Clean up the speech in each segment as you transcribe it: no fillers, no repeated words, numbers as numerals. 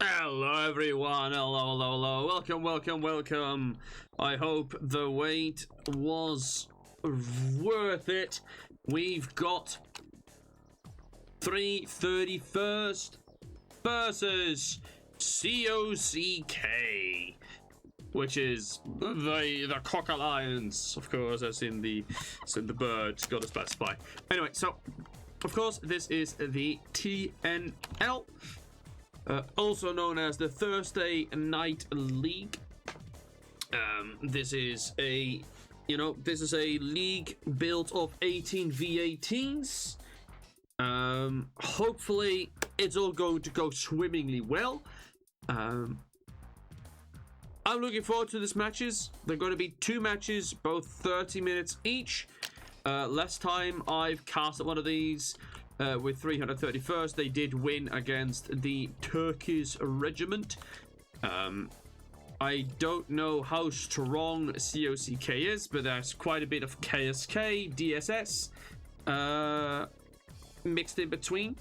Hello everyone, hello. Welcome. I hope the wait was worth it. We've got 331st versus C.O.C.K, which is the C.O.C.K Alliance, of course, as in the bird, gotta specify. Anyway, so of course this is the TNL. Also known as the Thursday Night League. This is a league built of 18v18s. Hopefully it's all going to go swimmingly well. I'm looking forward to these matches. They're going to be 2 matches, both 30 minutes each. Last time I've casted one of these with 331st, they did win against the Turkish regiment. I don't know how strong C.O.C.K is, but there's quite a bit of K.S.K, DSS mixed in between.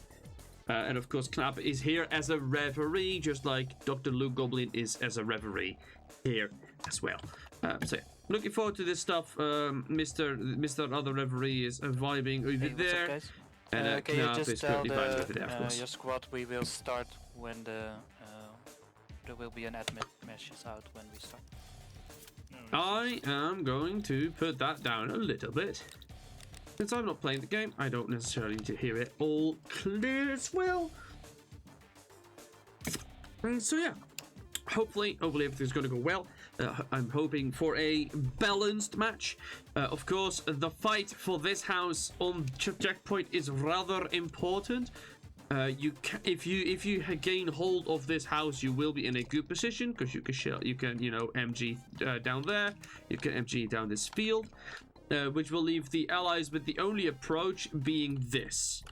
And of course, Knapp is here as a referee, just like Dr. Luke Goblin is as a referee here as well. So yeah, looking forward to this stuff. Mr. Other referee is vibing over there. What's up, guys? And can you Knapp just is tell currently vibing over there, of course. your squad we will start when there will be an admit message out when we start. I am going to put that down a little bit. Since I'm not playing the game, I don't necessarily need to hear it all clear as well. So yeah, hopefully everything's going to go well. I'm hoping for a balanced match. Of course, the fight for this house on checkpoint is rather important. If you gain hold of this house, you will be in a good position because you can MG down there. You can MG down this field, which will leave the allies with the only approach being this.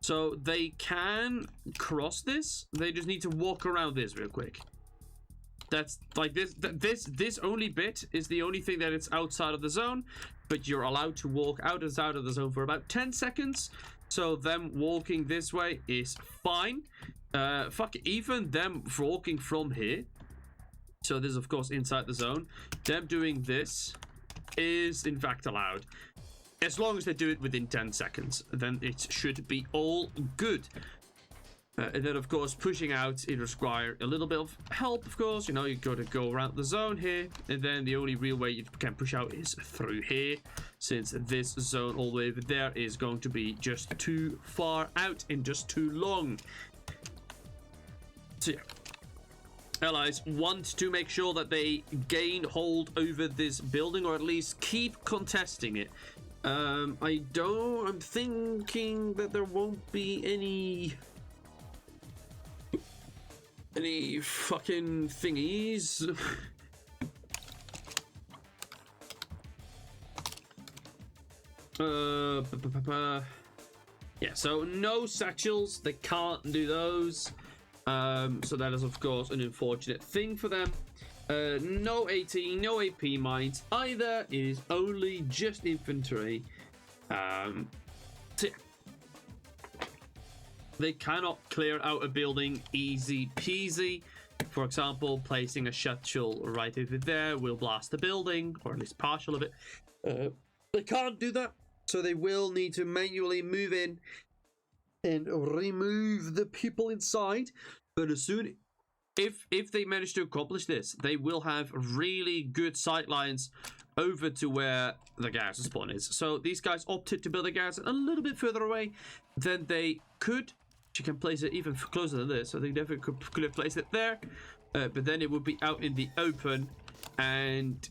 So they can cross this. They just need to walk around this real quick. That's like this only bit is the only thing that it's outside of the zone, but you're allowed to walk out of the zone for about 10 seconds. So them walking this way is fine. Even them walking from here. So this is of course inside the zone. Them doing this is in fact allowed. As long as they do it within 10 seconds, then it should be all good. And then, of course, pushing out, it requires a little bit of help, of course. You know, you got to go around the zone here. And then the only real way you can push out is through here, since this zone all the way over there is going to be just too far out and just too long. So, yeah. Allies want to make sure that they gain hold over this building, or at least keep contesting it. I'm thinking that there won't be any fucking thingies. Yeah, so no satchels, they can't do those. So that is of course an unfortunate thing for them. No AT, no AP mines either. It is only just infantry. So yeah. They cannot clear out a building easy peasy. For example, placing a shuttle right over there will blast the building, or at least partial of it. They can't do that, so they will need to manually move in and remove the people inside. But as soon if they manage to accomplish this, they will have really good sight lines over to where the garrison spawn is. So these guys opted to build a garrison a little bit further away than they could. You can place it even closer than this, so they never could have placed it there, but then it would be out in the open and,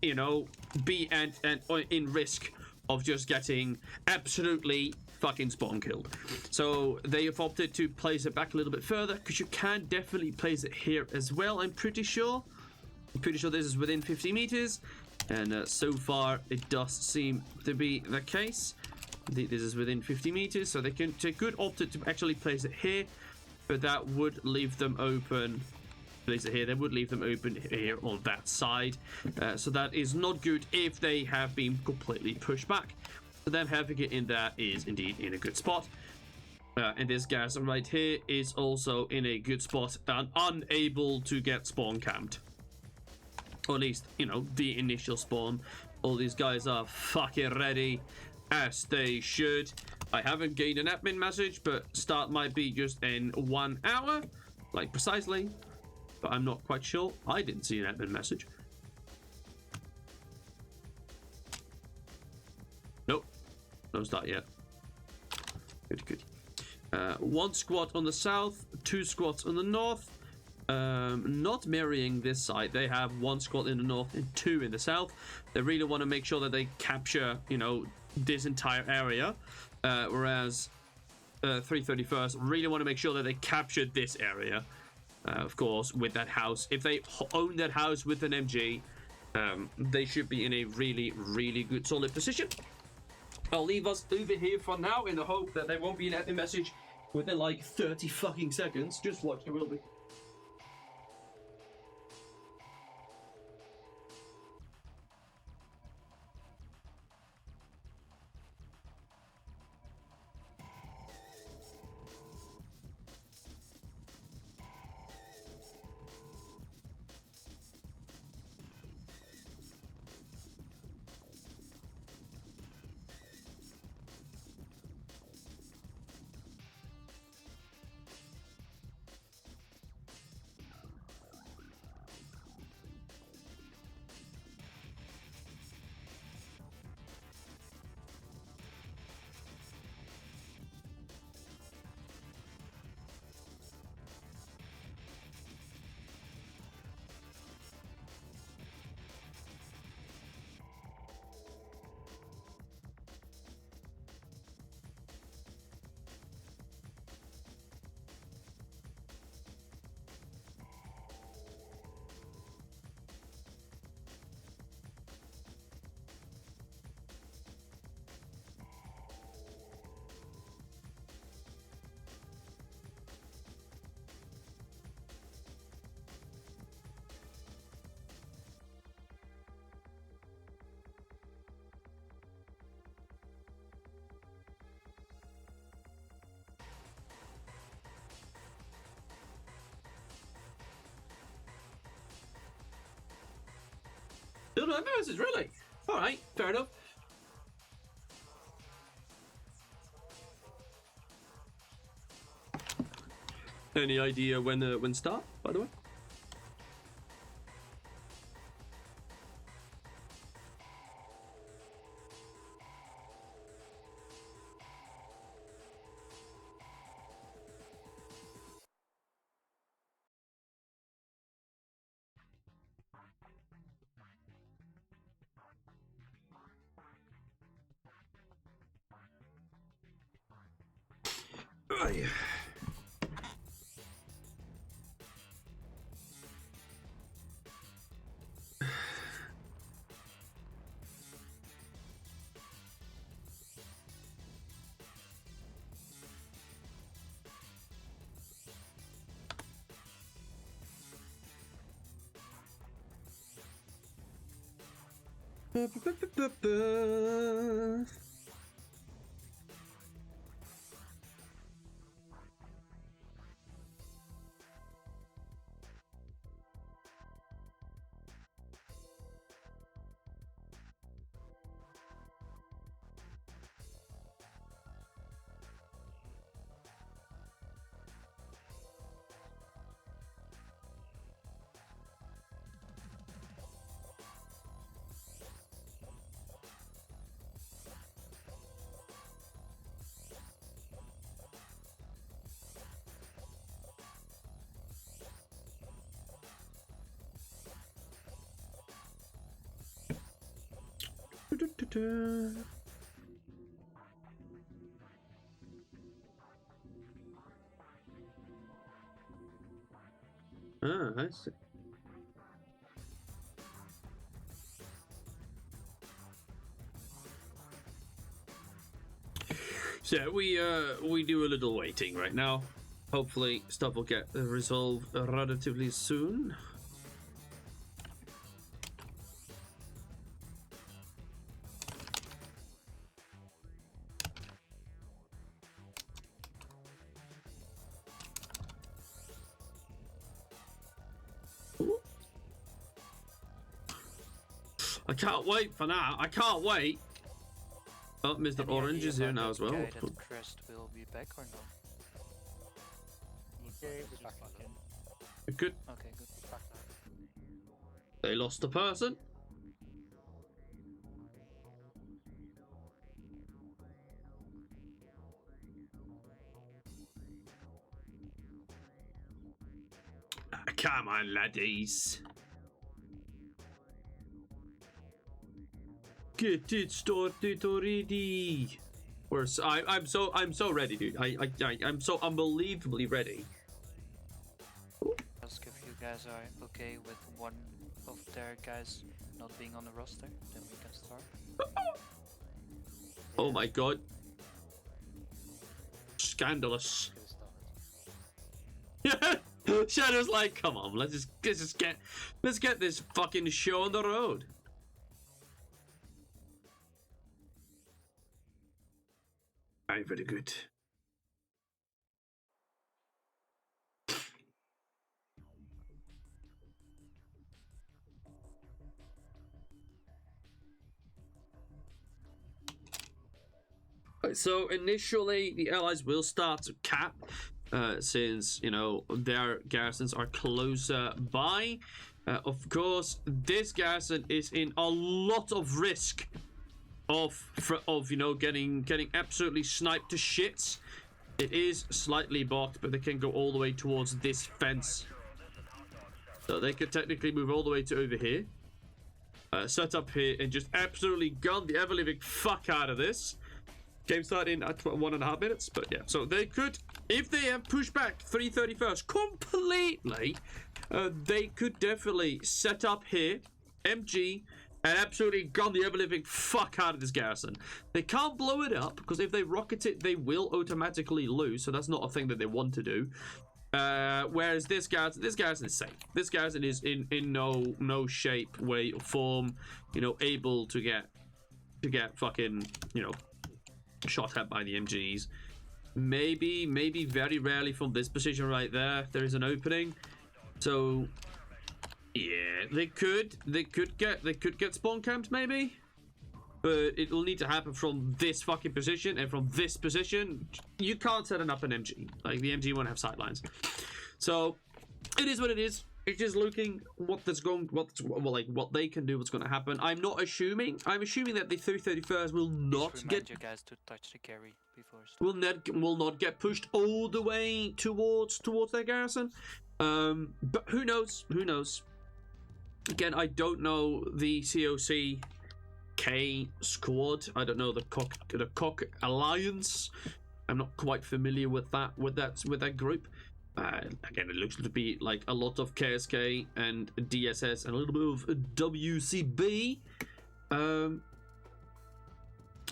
you know, be in risk of just getting absolutely fucking spawn killed. So they have opted to place it back a little bit further, because you can definitely place it here as well. I'm pretty sure this is within 50 meters, and so far it does seem to be the case. This is within 50 meters, so they could opt to actually place it here, but that would leave them open. Place it here, they would leave them open here on that side. So that is not good if they have been completely pushed back. So them having it in there is indeed in a good spot. And this gas right here is also in a good spot and unable to get spawn camped. Or at least, you know, the initial spawn. All these guys are fucking ready, as they should. I haven't gained an admin message, but start might be just in 1 hour, like precisely. But I'm not quite sure. I didn't see an admin message. Nope, no start yet. Good, good. 1 squad on the south, 2 squads on the north. Not mirroring this side. They have 1 squad in the north and 2 in the south. They really want to make sure that they capture, you know, this entire area. Whereas 331st really want to make sure that they capture this area. Of course, with that house. If they own that house with an MG, they should be in a really, really good, solid position. I'll leave us over here for now in the hope that there won't be an admin message within like 30 fucking seconds. Just watch, there will be. Still no admin message, really? Alright, fair enough. Any idea when start, by the way? Oh, yeah. Ah, I see. So we do a little waiting right now. Hopefully stuff will get resolved relatively soon. I can't wait for that. I can't wait. Oh, Mr. Any Orange idea is here about now the as well. guy that crashed will be back or not? Okay, we're back again. Good. Okay, good. Back now. They lost a person. Come on, laddies. Get it started already. I'm so ready, dude. I'm so unbelievably ready. Ask if you guys are okay with one of their guys not being on the roster, then we can start. Oh my god. Scandalous. Get it started. Yeah. Shadow's like, come on, let's get this fucking show on the road. Very, very good. So initially, the allies will start to cap, since you know their garrisons are closer by. Of course, this garrison is in a lot of risk of you know getting absolutely sniped to shits. It is slightly blocked, but they can go all the way towards this fence, so they could technically move all the way to over here, set up here, and just absolutely gun the ever-living fuck out of this. Game started in at 1.5 minutes, but yeah. So they could, if they have pushed back 331st completely, they could definitely set up here, MG, and absolutely gun the ever-living fuck out of this garrison. They can't blow it up, because if they rocket it, they will automatically lose, so that's not a thing that they want to do. Whereas this garrison is safe. This garrison is in no shape, way, or form, you know, able to get fucking, you know, shot at by the MGs. Maybe very rarely from this position right there is an opening. So yeah, they could get spawn camped maybe, but it will need to happen from this fucking position, and from this position you can't set up an MG. Like, the MG won't have sightlines. So it is what it is. It's just looking what they can do, what's going to happen. I'm assuming that the 331st will not Just get remind you guys to touch the carry before start. will not get pushed all the way towards their garrison. But who knows? Who knows? Again, I don't know the C.O.C.K squad. I don't know the C.O.C.K alliance. I'm not quite familiar with that group. Again, it looks to be like a lot of KSK and DSS and a little bit of WCB.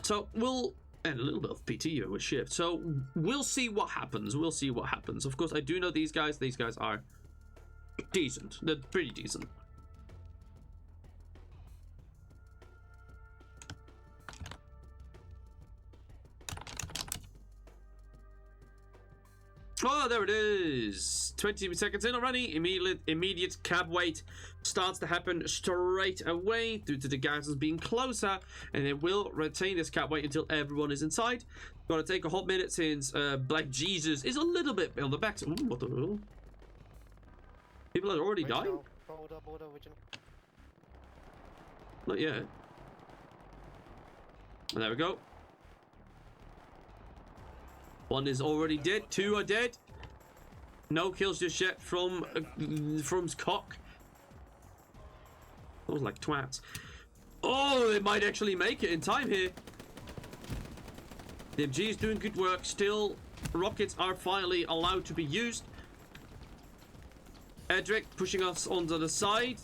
So and a little bit of PTU with shift. So we'll see what happens. We'll see what happens. Of course, I do know these guys. These guys are decent. They're pretty decent. Oh, there it is. 20 seconds in already. Immediate cab wait starts to happen straight away due to the garrisons being closer, and they will retain this cab wait until everyone is inside. Gonna take a hot minute since Black Jesus is a little bit on the back. Ooh, what the hell? People are already dying? Border, original. Not yet. There we go. One is already dead. Two are dead. No kills just yet from C.O.C.K. Those like twats. Oh, they might actually make it in time here. The MG is doing good work. Still, rockets are finally allowed to be used. Edric pushing us onto the side.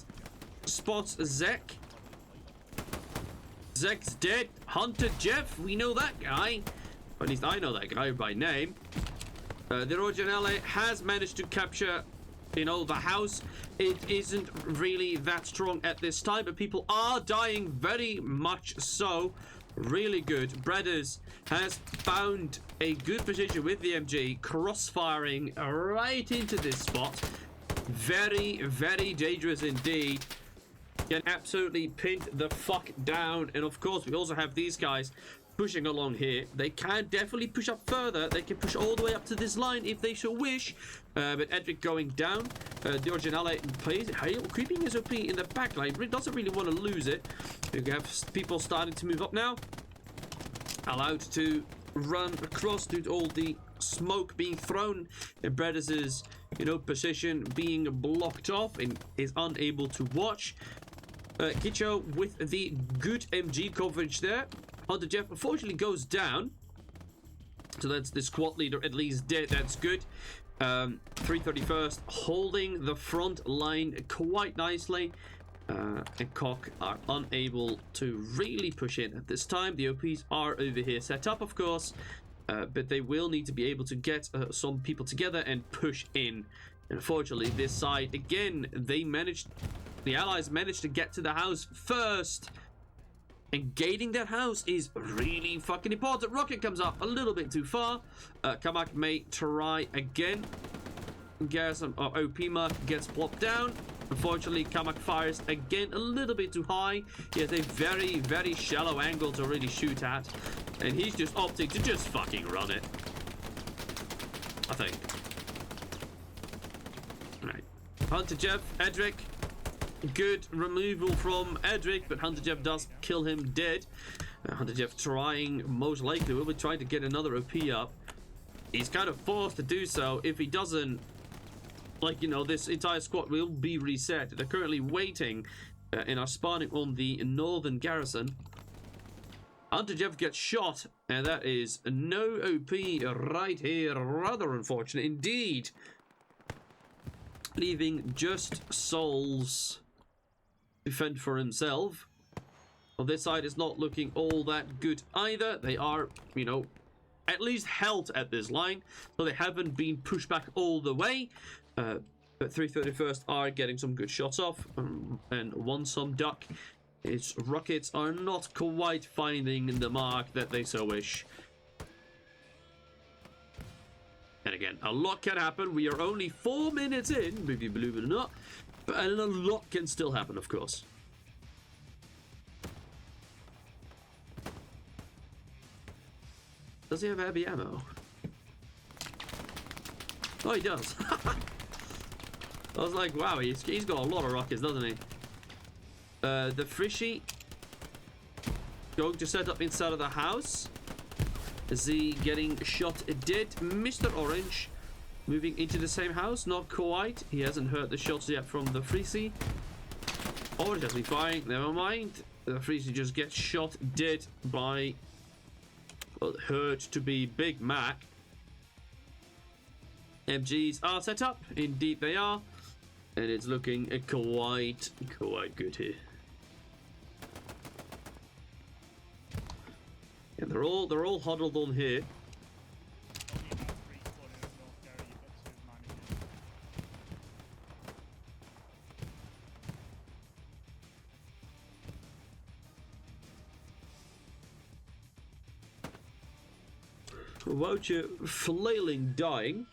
Spots Z.E.K. Z.E.K's dead. Hunter Jeff, we know that guy. At least I know that guy by name. The Rojanelle has managed to capture, you know, the house. It isn't really that strong at this time, but people are dying very much so. Really good. Bredders has found a good position with the MG, cross-firing right into this spot. Very, very dangerous indeed. get absolutely pinned the fuck down. And of course, we also have these guys pushing along here. They can definitely push up further. They can push all the way up to this line if they so wish. But Edric going down. The Originale plays creeping his OP in the back line. Doesn't really want to lose it. We have people starting to move up now. Allowed to run across due to all the smoke being thrown. And Bredis' position being blocked off and is unable to watch. Kicho with the good MG coverage there. Hunter Jeff unfortunately goes down. So that's the squad leader at least dead. That's good. 331st holding the front line quite nicely. And C.O.C.K are unable to really push in at this time. The OPs are over here set up, of course. But they will need to be able to get some people together and push in. And unfortunately, this side, again, the allies managed to get to the house first. And gaining that house is really fucking important. Rocket comes up a little bit too far. Kamak may try again. Garrison or OP mark gets plopped down. Unfortunately, Kamak fires again a little bit too high. He has a very, very shallow angle to really shoot at. And he's just opting to just fucking run it. I think. Right. Hunter Jeff, Edric. Good removal from Edric, but Hunter Jeff does kill him dead. Hunter Jeff trying, most likely, will be trying to get another OP up. He's kind of forced to do so. If he doesn't, this entire squad will be reset. They're currently waiting and are spawning on the northern garrison. Hunter Jeff gets shot, and that is no OP right here. Rather unfortunate indeed. Leaving just Souls to fend for himself. Well, this side is not looking all that good either. They are, at least held at this line, so they haven't been pushed back all the way. But 331st are getting some good shots off, and one some duck. Its rockets are not quite finding the mark that they so wish. And again, a lot can happen. We are only 4 minutes in, if you believe it or not. And a lot can still happen, of course. Does he have heavy ammo? Oh, he does. I was like, wow, he's got a lot of rockets, doesn't he? The Frishy going to set up inside of the house. Z getting shot dead. Mr. Orange moving into the same house. Not quite. He hasn't heard the shots yet from the Freezy. Orange has been firing. Never mind. The Freezy just gets shot dead by, well, heard to be Big Mac. MGs are set up. Indeed they are. And it's looking quite good here. And they're all huddled on here. Voucher flailing, dying.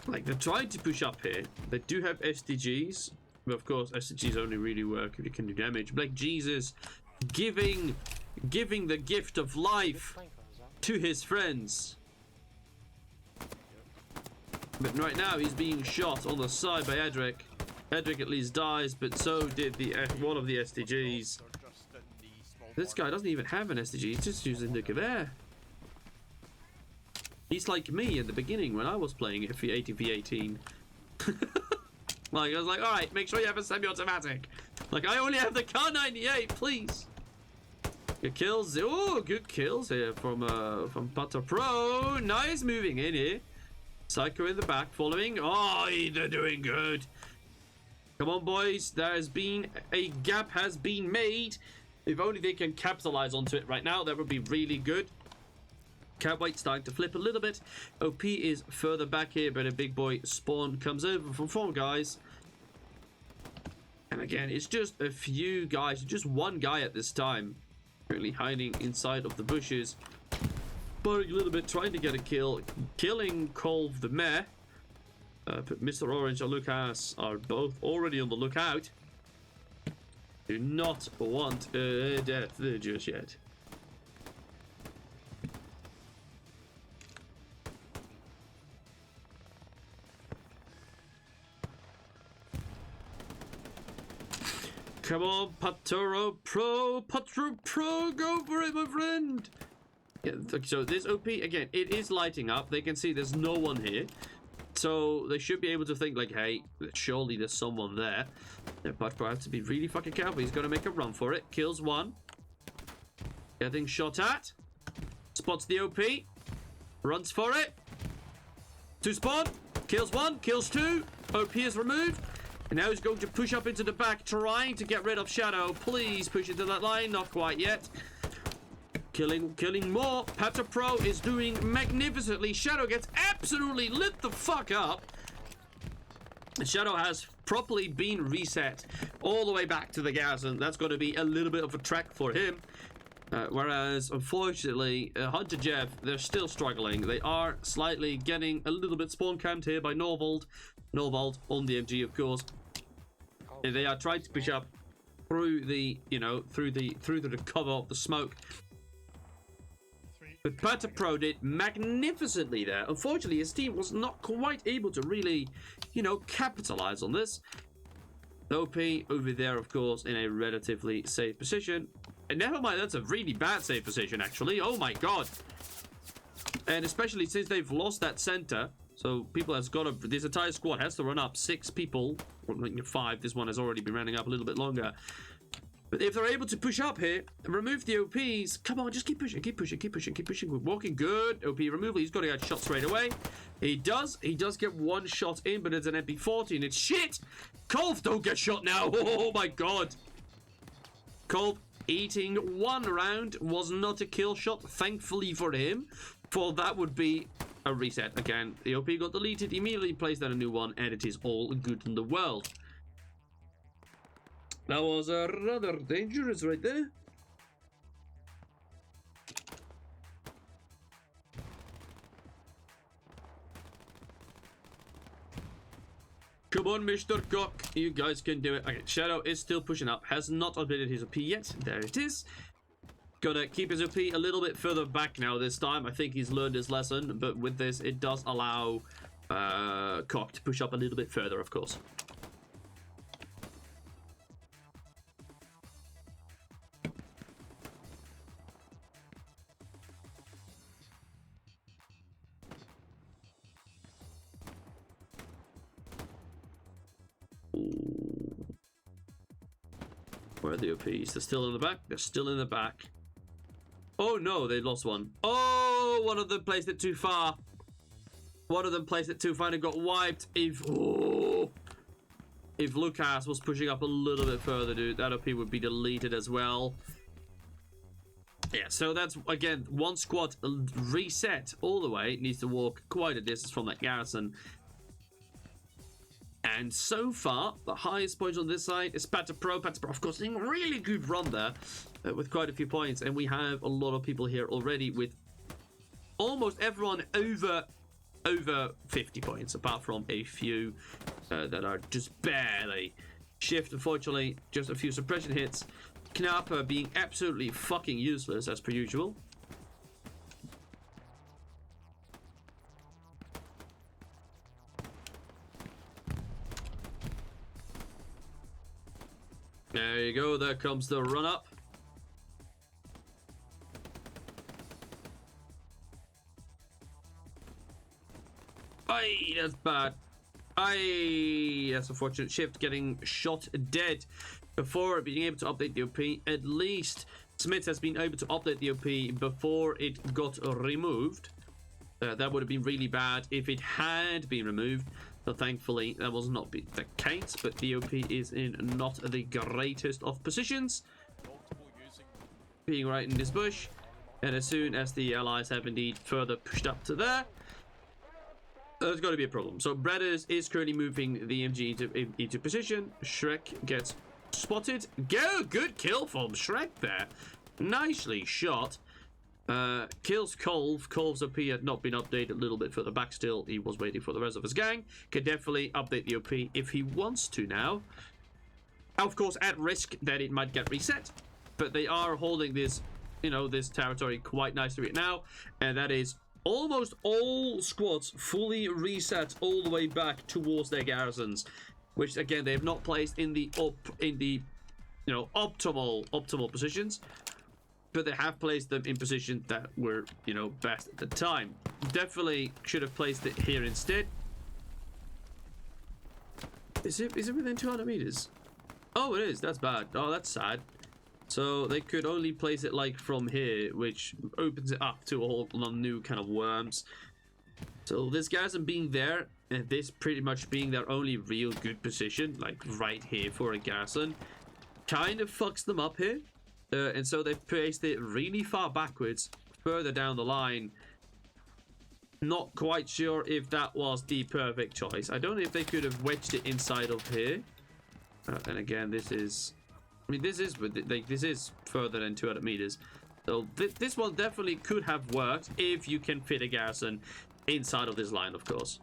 Like, they're trying to push up here. They do have SDGs, but of course SDGs only really work if you can do damage. Black Jesus giving the gift of life to his friends. But right now he's being shot on the side by Edric. Edric at least dies, but so did the one of the SDGs. This guy doesn't even have an SDG, he's just using the Gewehr. He's like me in the beginning when I was playing it for 18v18. Like, I was like, alright, make sure you have a semi-automatic. Like, I only have the Kar 98, please. Good kills. Oh, good kills here from Butter Pro. Nice moving in here. Psycho in the back following. Oh, they're doing good. Come on, boys. There has been a gap has been made. If only they can capitalize onto it right now, that would be really good. Can't wait, starting to flip a little bit. OP is further back here, but a big boy spawn comes over from 4 guys. And again, it's just a few guys, just one guy at this time. Currently hiding inside of the bushes. Burning a little bit, trying to get a kill. Killing Colv the Mare. But Mr. Orange and Lucas are both already on the lookout. Do not want death just yet. Come on, Paturo Pro, go for it, my friend. Yeah, so this OP, again, it is lighting up. They can see there's no one here. So they should be able to think like, hey, surely there's someone there. Yeah, but I have to be really fucking careful. He's going to make a run for it. Kills one. Getting shot at. Spots the OP. Runs for it. To spawn. Kills one. Kills two. OP is removed. And now he's going to push up into the back, trying to get rid of Shadow. Please push into that line. Not quite yet. Killing more. Pata Pro is doing magnificently. Shadow gets absolutely lit the fuck up. And Shadow has properly been reset all the way back to the garrison. That's going to be a little bit of a trek for him. Whereas, unfortunately, Hunter Jeff, they're still struggling. They are slightly getting a little bit spawn camped here by Norvald. Norvald on the MG, of course. And they are trying to push up through the, through the cover of the smoke. But Pata Pro did magnificently there. Unfortunately, his team was not quite able to really, capitalize on this. OP over there, of course, in a relatively safe position. And never mind, that's a really bad safe position, actually. Oh my god. And especially since they've lost that center. So people has got to, this entire squad has to run up 6 people. Or 5, this one has already been running up a little bit longer. But if they're able to push up here and remove the OPs, come on, just keep pushing. We're walking good. OP removal, he's got to get shot straight away. He does get one shot in, but it's an MP40 and it's shit. Colv, don't get shot now. Oh my god. Colv eating 1 round was not a kill shot, thankfully for him. For that would be a reset. Again, the OP got deleted, immediately placed down a new one, and it is all good in the world. That was rather dangerous right there. Come on, Mr. C.O.C.K. You guys can do it. Okay, Shadow is still pushing up. Has not updated his OP yet. There it is. Gonna keep his OP a little bit further back now this time. I think he's learned his lesson. But with this, it does allow C.O.C.K to push up a little bit further, of course. Where are the OPs? They're still in the back. They're still in the back. Oh no, they lost one. Oh, one of them placed it too far. One of them placed it too far and it got wiped. If Lucas was pushing up a little bit further, dude, that OP would be deleted as well. Yeah, so that's, again, one squad reset all the way. It needs to walk quite a distance from that garrison. And so far, the highest point on this side is Pata Pro. Pata Pro, of course, doing a really good run there with quite a few points. And we have a lot of people here already with almost everyone over 50 points, apart from a few that are just barely. Shift, unfortunately, just a few suppression hits. Knapper being absolutely fucking useless as per usual. There you go, there comes the run up. Aye, that's bad. Aye, that's unfortunate. Shift getting shot dead before being able to update the OP. At least Smith has been able to update the OP before it got removed. That would have been really bad if it had been removed. But thankfully, that was not the case. But the OP is in not the greatest of positions. Being right in this bush. And as soon as the allies have indeed further pushed up to there, there's going to be a problem. So Bredders is currently moving the MG into position. Shrek gets spotted. Go! Good kill from Shrek there. Nicely shot. Kills Colv. Colv's OP had not been updated a little bit further back still. He was waiting for the rest of his gang. Can definitely update the OP if he wants to now. Of course, at risk that it might get reset. But they are holding this, you know, this territory quite nicely right now. And that is almost all squads fully reset all the way back towards their garrisons. Which, again, they have not placed in the optimal positions. But they have placed them in positions that were, you know, best at the time. Definitely should have placed it here instead. Is it within 200 meters? Oh, it is. That's bad. Oh, that's sad. So they could only place it like from here, which opens it up to a whole lot of new kind of worms. So this garrison being there, and this pretty much being their only real good position, like right here for a garrison, kind of fucks them up here. And so they've placed it really far backwards, further down the line. Not quite sure if that was the perfect choice. I don't know if they could have wedged it inside of here. And again, this is... I mean, this is further than 200 meters. So this one definitely could have worked if you can fit a garrison inside of this line, of course.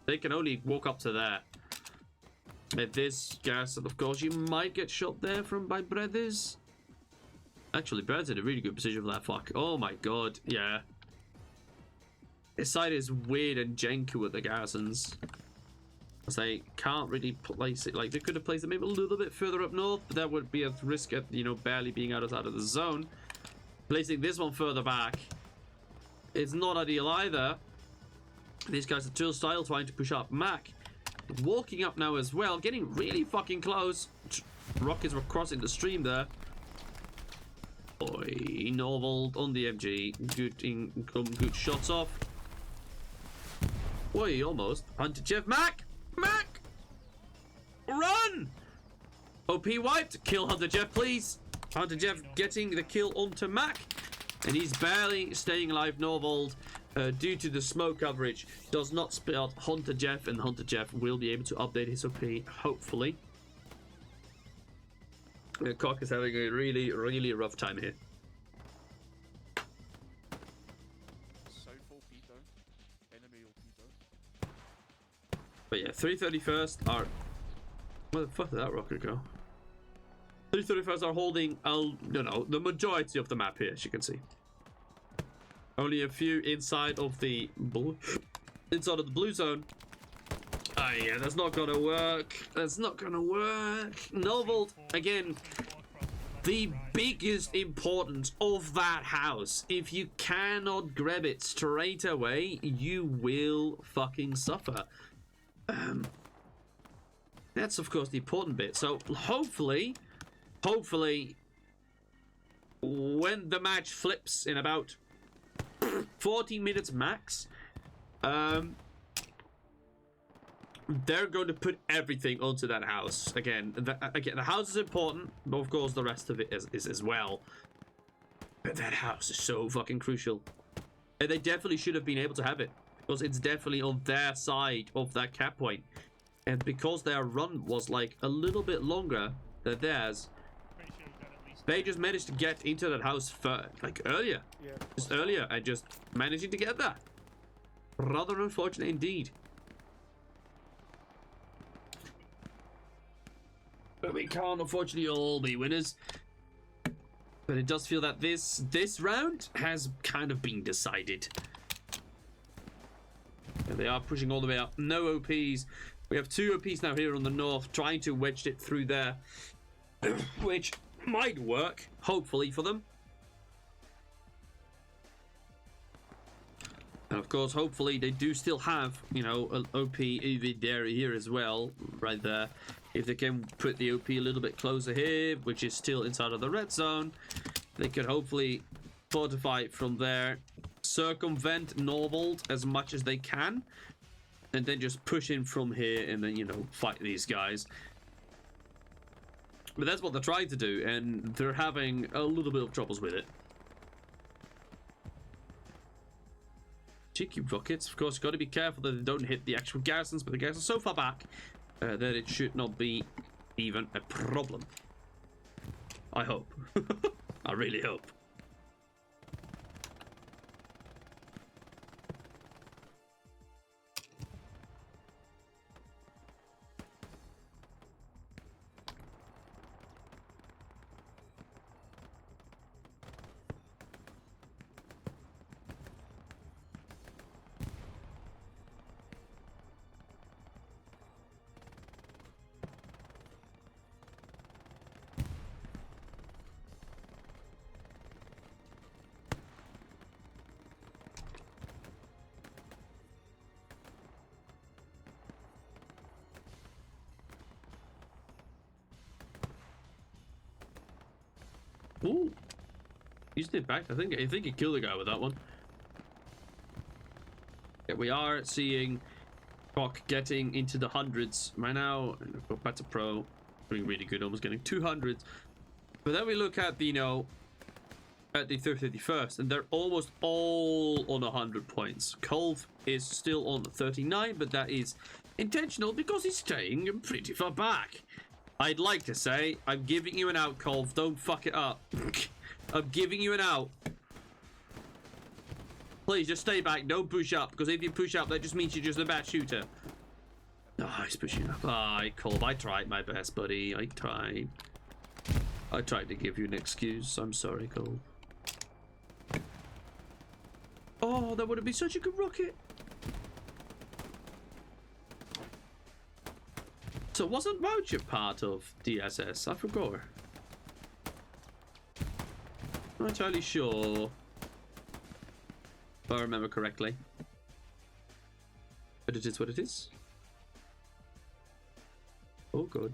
They can only walk up to there. At this garrison, of course, you might get shot there by Bredders. Actually, Bredders in a really good position for that fuck. Oh my god, yeah. This side is weird and janky with the garrisons. Because they can't really place it. Like, they could have placed it maybe a little bit further up north, but that would be a risk of, you know, barely being outside of the zone. Placing this one further back is not ideal either. These guys are still style trying to push up. Mac walking up now as well, getting really fucking close. Rockets were crossing the stream there. Boy, Norvald on the MG. Good shots off. Boy, almost. Hunter Jeff. Mac! Mac! Run! OP wiped. Kill Hunter Jeff, please. Hunter Jeff getting the kill onto Mac. And he's barely staying alive. Norvald, due to the smoke coverage, does not spot Hunter Jeff. And Hunter Jeff will be able to update his OP, hopefully. C.O.C.K is having a really, really rough time here. But yeah, 331st are... Where the fuck did that rocket go? 331st are holding, the majority of the map here, as you can see. Only a few inside of the blue zone. Oh yeah, that's not gonna work. That's not gonna work. Norvald, again, the biggest importance of that house. If you cannot grab it straight away, you will fucking suffer. That's of course the important bit. So hopefully, when the match flips in about 40 minutes max, they're going to put everything onto that house. Again, the house is important, but of course the rest of it is as well. But that house is so fucking crucial. And they definitely should have been able to have it. Because it's definitely on their side of that cap point. And because their run was like a little bit longer than theirs, they just managed to get into that house earlier. Yeah. Just earlier, and just managing to get that. Rather unfortunate indeed. But we can't unfortunately all be winners. But it does feel that this round has kind of been decided. And they are pushing all the way up. No OPs. We have 2 OPs now here on the north, trying to wedge it through there. Which might work, hopefully, for them. And of course, hopefully, they do still have, you know, an OP EV dairy here as well, right there. If they can put the OP a little bit closer here, which is still inside of the red zone, they could hopefully fortify it from there, circumvent Norvald as much as they can, and then just push in from here and then, you know, fight these guys. But that's what they're trying to do, and they're having a little bit of troubles with it. cheeky rockets. Of course, got to be careful that they don't hit the actual garrisons, but the garrisons are so far back that it should not be even a problem. I hope. I really hope. Ooh, he's in back. I think he killed the guy with that one. Yeah, we are seeing C.O.C.K getting into the hundreds right now. Got better pro, doing really good, almost getting 200s. But then we look at the at the 31st, and they're almost all on 100 points. Colv is still on 39, but that is intentional because he's staying pretty far back. I'd like to say, I'm giving you an out, Colv. Don't fuck it up. I'm giving you an out. Please, just stay back. Don't push up, because if you push up, that just means you're just a bad shooter. Oh, he's pushing up. Ah, Colv, I tried my best, buddy. I tried. I tried to give you an excuse. I'm sorry, Colv. Oh, that would have been such a good rocket. So wasn't Voucher part of DSS? I forgot. Not entirely sure. If I remember correctly. But it is what it is. Oh, good.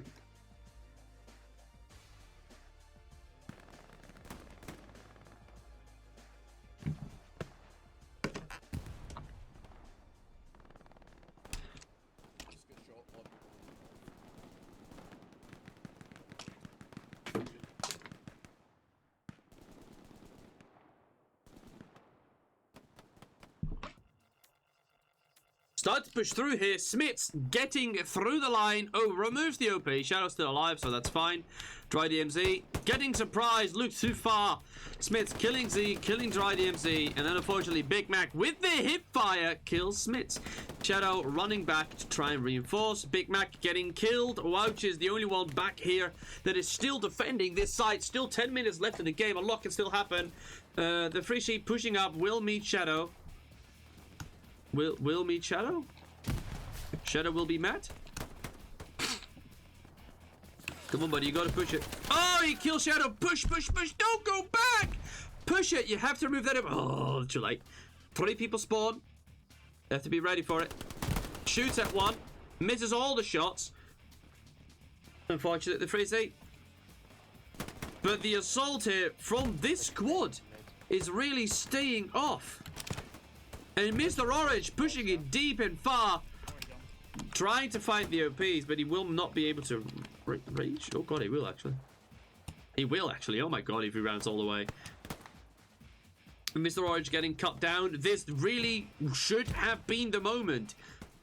Start to push through here. Smits getting through the line. Oh, removes the OP. Shadow's still alive, so that's fine. Dry DMZ getting surprised. Looked too far. Smits killing Z, killing Dry DMZ, and then unfortunately Big Mac with the hip fire kills Smits. Shadow running back to try and reinforce. Big Mac getting killed. Wouch is the only one back here that is still defending this side. Still 10 minutes left in the game. A lot can still happen. The free sheep pushing up will meet Shadow. Will meet Shadow? Shadow will be met? Come on, buddy, you gotta push it. Oh, he kills Shadow. Push, push, push. Don't go back! Push it. You have to remove that. Oh, too late. 3 people spawn. You have to be ready for it. Shoots at one. Misses all the shots. Unfortunate, the free seat. But the assault here from this squad is really staying off. And Mr. Orange pushing it deep and far, trying to find the OPs, but he will not be able to reach. Oh god, he will actually. He will actually. Oh my god, if he rounds all the way. And Mr. Orange getting cut down. This really should have been the moment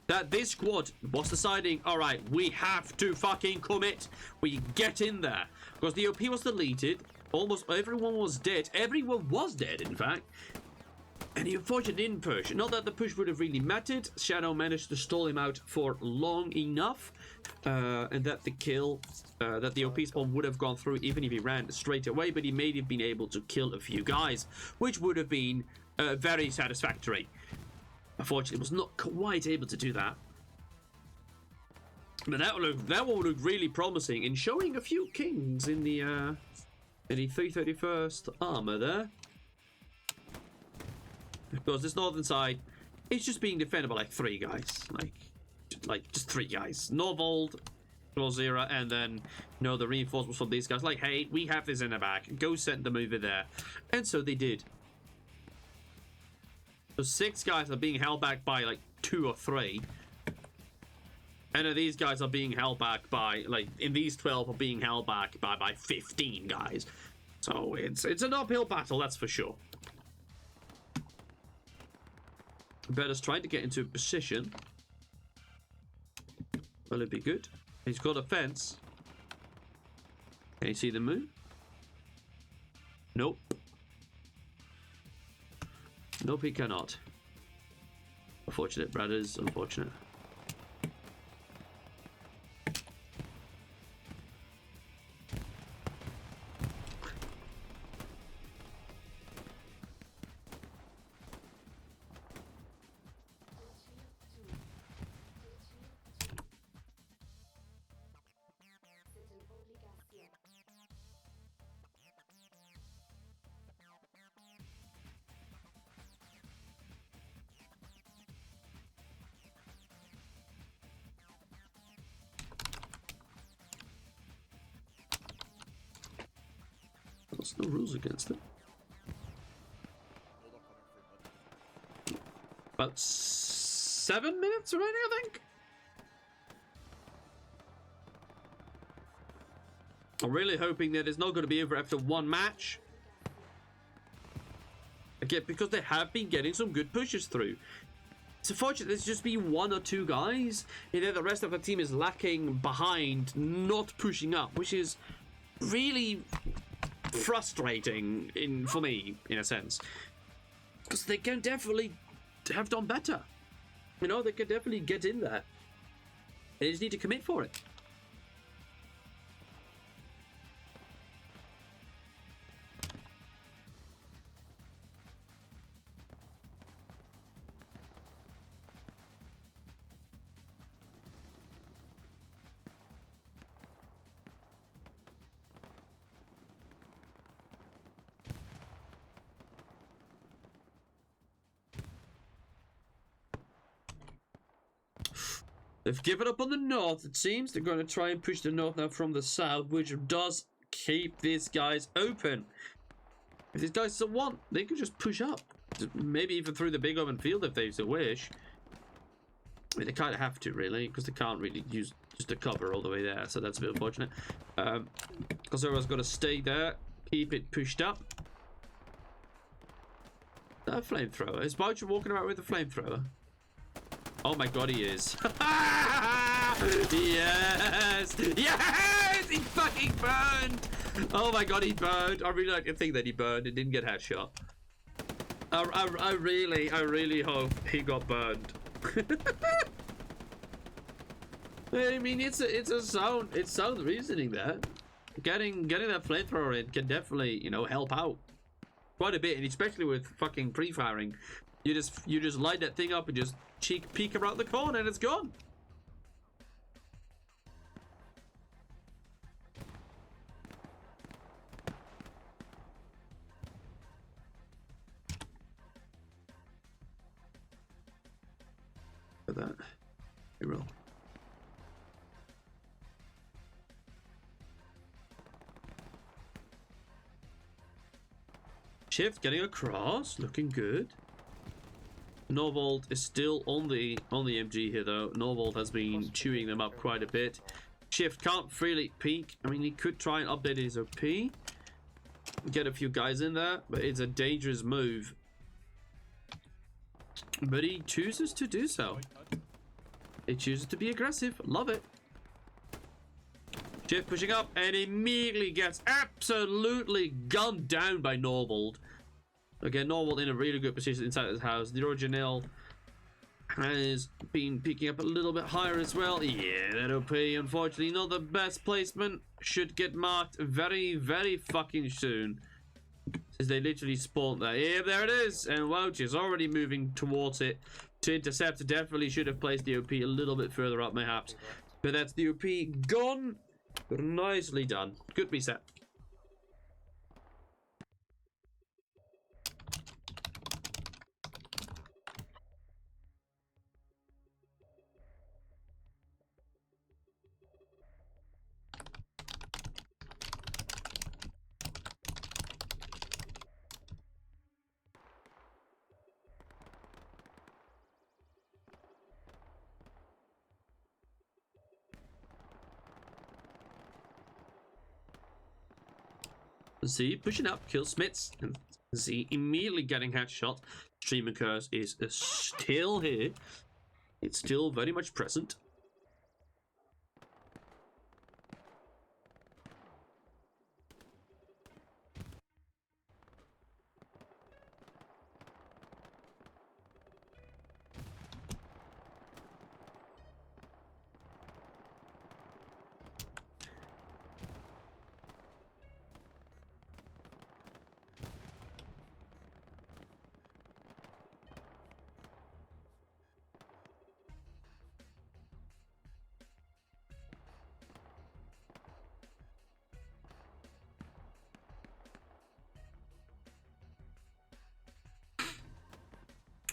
that this squad was deciding, all right, we have to fucking commit. We get in there. Because the OP was deleted. Almost everyone was dead. Everyone was dead, in fact. And he unfortunately didn't push. Not that the push would have really mattered. Shadow managed to stall him out for long enough. And that the kill, that the OP spawn would have gone through even if he ran straight away. But he may have been able to kill a few guys, which would have been very satisfactory. Unfortunately, was not quite able to do that. But that one would look really promising in showing a few kings in the 331st armor there. Because this northern side is just being defended by like 3 guys, like just 3 guys. Norvold, Zera, and then the reinforcements from these guys. Like, hey, we have this in the back. Go send them over there, and so they did. So 6 guys are being held back by like 2 or 3, and then these guys are being held back by in these 12 are being held back by 15 guys. So it's an uphill battle, that's for sure. Better's trying to get into a position. Will it be good? He's got a fence. Can you see the move? Nope. Nope, he cannot. Unfortunate, brothers. Unfortunate. There's no rules against it. About 7 minutes already, I think. I'm really hoping that it's not going to be over after one match. Again, because they have been getting some good pushes through. It's unfortunate there's just been 1 or 2 guys, and then the rest of the team is lacking behind, not pushing up, which is really frustrating for me, in a sense. Because they can definitely have done better. You know, they can definitely get in there. They just need to commit for it. They've given up on the north, it seems. They're going to try and push the north now from the south, which does keep these guys open. If these guys still want, they could just push up. Maybe even through the big open field if they so wish. I mean, they kind of have to, really, because they can't really use just a cover all the way there, so that's a bit unfortunate. Because everyone's got to stay there, keep it pushed up. A flamethrower. Is Boucher walking around with a flamethrower? Oh my god, he is. Yes! Yes! He fucking burned! Oh my god, he burned. I really like to think that he burned and didn't get headshot. I really hope he got burned. I mean, it's sound reasoning there. Getting that flamethrower in can definitely, you know, help out quite a bit, and especially with fucking pre-firing. You just light that thing up and just peek around the corner and it's gone. Look at that. Hey, roll. Shift getting across, looking good. Norvold is still on the MG here though. Norvold has been chewing them up quite a bit. Shift can't freely peek. I mean, he could try and update his OP, get a few guys in there, but it's a dangerous move. But he chooses to do so. He chooses to be aggressive. Love it. Shift pushing up and immediately gets absolutely gunned down by Norvold. Again, Norvold in a really good position inside his house. The original has been picking up a little bit higher as well. Yeah, that OP, unfortunately, not the best placement. Should get marked very, very fucking soon. As they literally spawned there. Yeah, there it is. And Wouch is already moving towards it to intercept. Definitely should have placed the OP a little bit further up, perhaps. But that's the OP gone. Nicely done. Good reset. Z pushing up, kills Smits, and Z immediately getting headshot. Streamer curse is still here. It's still very much present.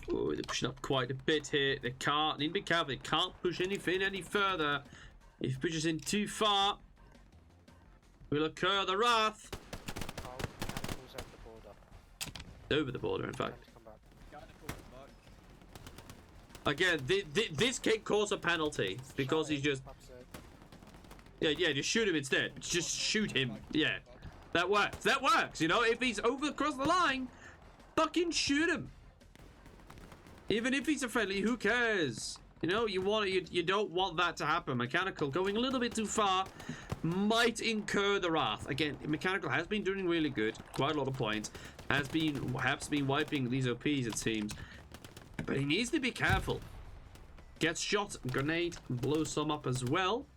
Oh, they're pushing up quite a bit here. They can't. Need to be careful. They can't push anything any further. If he pushes in too far, will occur the wrath. Cancels over the border. Over the border, in fact. Time to come back. Again, this can cause a penalty because he's just. Yeah, just shoot him instead. Just shoot him. Yeah, that works. That works. You know, if he's over across the line, fucking shoot him. Even if he's a friendly, who cares? You know, you don't want that to happen. Mechanical going a little bit too far might incur the wrath. Again, Mechanical has been doing really good, quite a lot of points. Has been perhaps been wiping these OPs, it seems, but he needs to be careful. Gets shot, grenade, blows some up as well.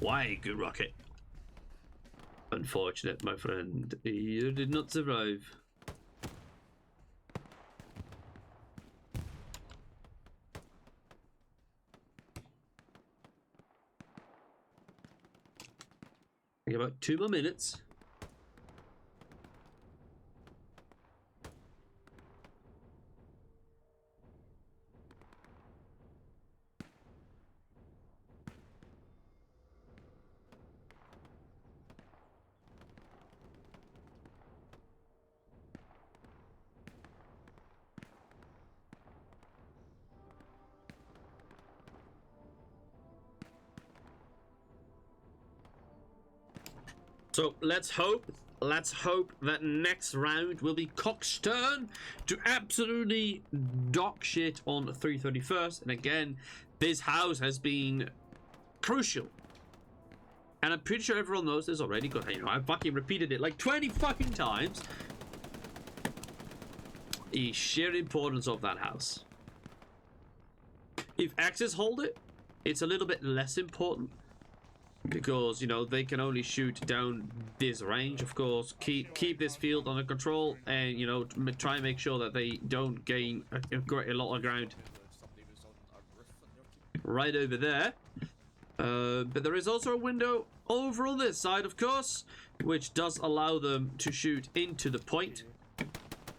Why, good rocket? Unfortunate, my friend. You did not survive. About 2 more minutes. So let's hope that next round will be C.O.C.K's turn to absolutely dock shit on 331st. And again, this house has been crucial. And I'm pretty sure everyone knows this already, because, you know, I fucking repeated it like 20 fucking times. The sheer importance of that house. If Axis hold it, it's a little bit less important. Because, you know, they can only shoot down this range, of course. Keep this field under control, and, you know, try and make sure that they don't gain a lot of ground right over there. But there is also a window over on this side, of course, which does allow them to shoot into the point.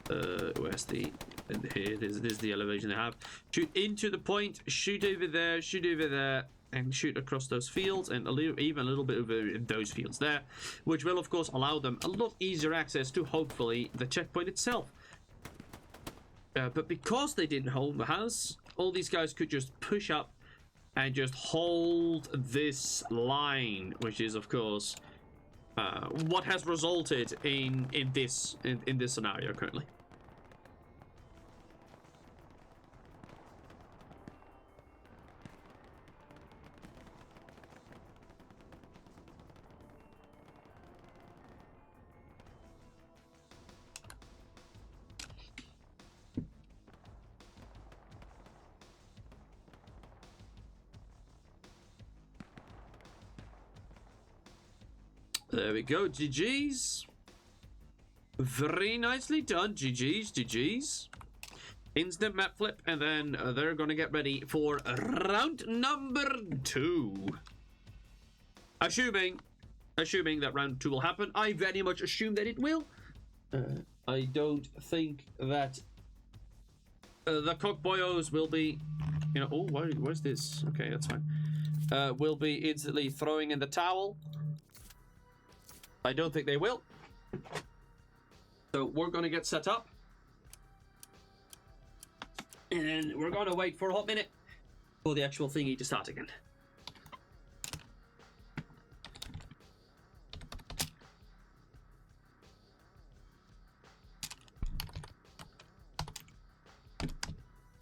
Where's the... Here, there's the elevation they have. Shoot into the point, shoot over there, and shoot across those fields, and even a little bit over those fields there, which will of course allow them a lot easier access to hopefully the checkpoint itself. But because they didn't hold the house, all these guys could just push up and just hold this line, which is of course what has resulted in this scenario currently. There we go, GG's. Very nicely done, GG's. Instant map flip, and then they're gonna get ready for round number 2. Assuming that round 2 will happen. I very much assume that it will. I don't think that the cockboyos will be, you know, oh, where's this? Okay, that's fine. Will be instantly throwing in the towel. I don't think they will. So we're going to get set up. And then we're gonna wait for a hot minute for the actual thingy to start again.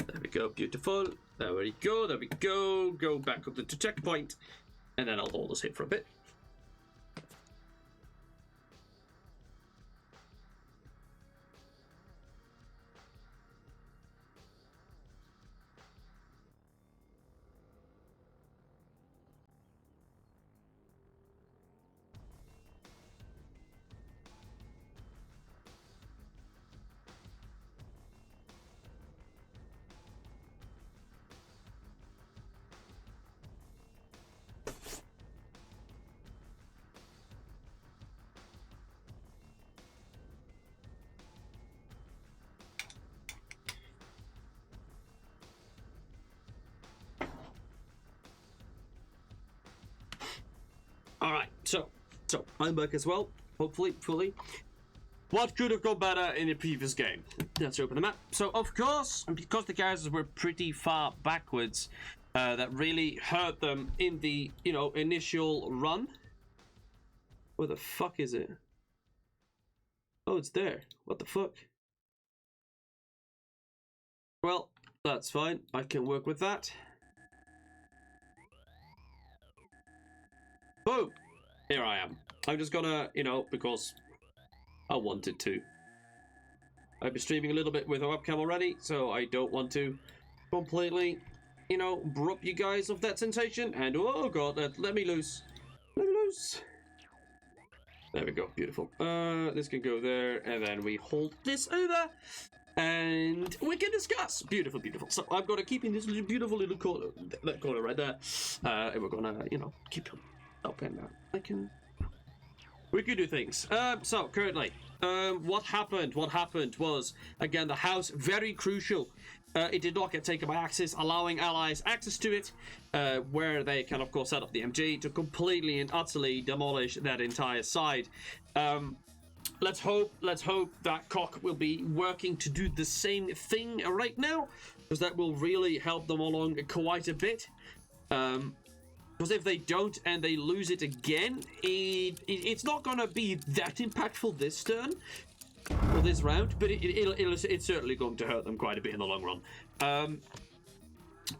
There we go, beautiful. There we go, there we go. Go back up to the checkpoint. And then I'll hold us here for a bit. Alright, so I'm back as well, hopefully, fully. What could have gone better in the previous game? Let's open the map. So, of course, because the guys were pretty far backwards, that really hurt them in the, you know, initial run. Where the fuck is it? Oh, it's there. What the fuck? Well, that's fine. I can work with that. Boom! Here I am. I'm just gonna, you know, because I wanted to. I've been streaming a little bit with a webcam already, so I don't want to completely, you know, rob you guys of that sensation. And oh god, let me loose. Let me loose. There we go, beautiful. This can go there, and then we hold this over, and we can discuss. Beautiful, beautiful. So I'm gonna keep in this beautiful little corner, that corner right there, and we're gonna, you know, keep them up and we can do things. So currently, what happened was, again, the house, very crucial. It did not get taken by Axis, allowing allies access to it, where they can, of course, set up the MG to completely and utterly demolish that entire side. Let's hope that C.O.C.K will be working to do the same thing right now, because that will really help them along quite a bit. Because if they don't and they lose it again, it's not going to be that impactful this turn or this round, but it's certainly going to hurt them quite a bit in the long run.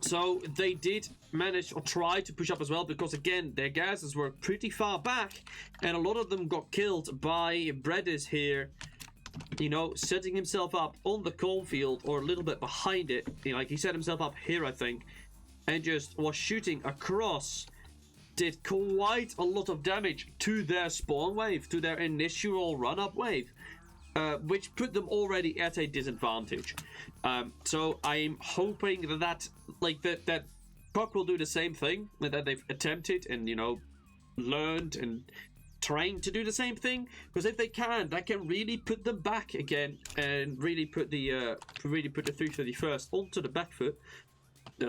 So they did manage or try to push up as well, because again, their gases were pretty far back, and a lot of them got killed by Breddis here, you know, setting himself up on the cornfield or a little bit behind it. You know, like he set himself up here, I think, and just was shooting across, did quite a lot of damage to their spawn wave, to their initial run-up wave, which put them already at a disadvantage. So I'm hoping that C.O.C.K will do the same thing, that they've attempted and, you know, learned and trained to do the same thing, because if they can, that can really put them back again and really put the 331st onto the back foot.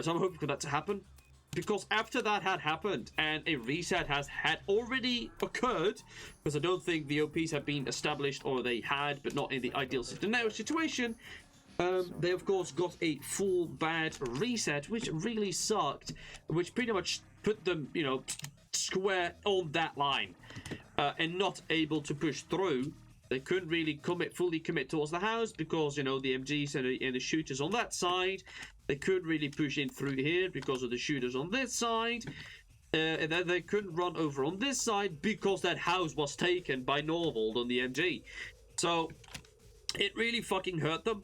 So I'm hoping for that to happen, because after that had happened and a reset had already occurred, because I don't think the OPs have been established, or they had, but not in the ideal situation. They of course got a full bad reset, which really sucked, which pretty much put them, you know, square on that line, and not able to push through. They couldn't really fully commit towards the house, because, you know, the MGs and the shooters on that side. They couldn't really push in through here because of the shooters on this side. And then they couldn't run over on this side because that house was taken by Norvald on the MG. So it really fucking hurt them.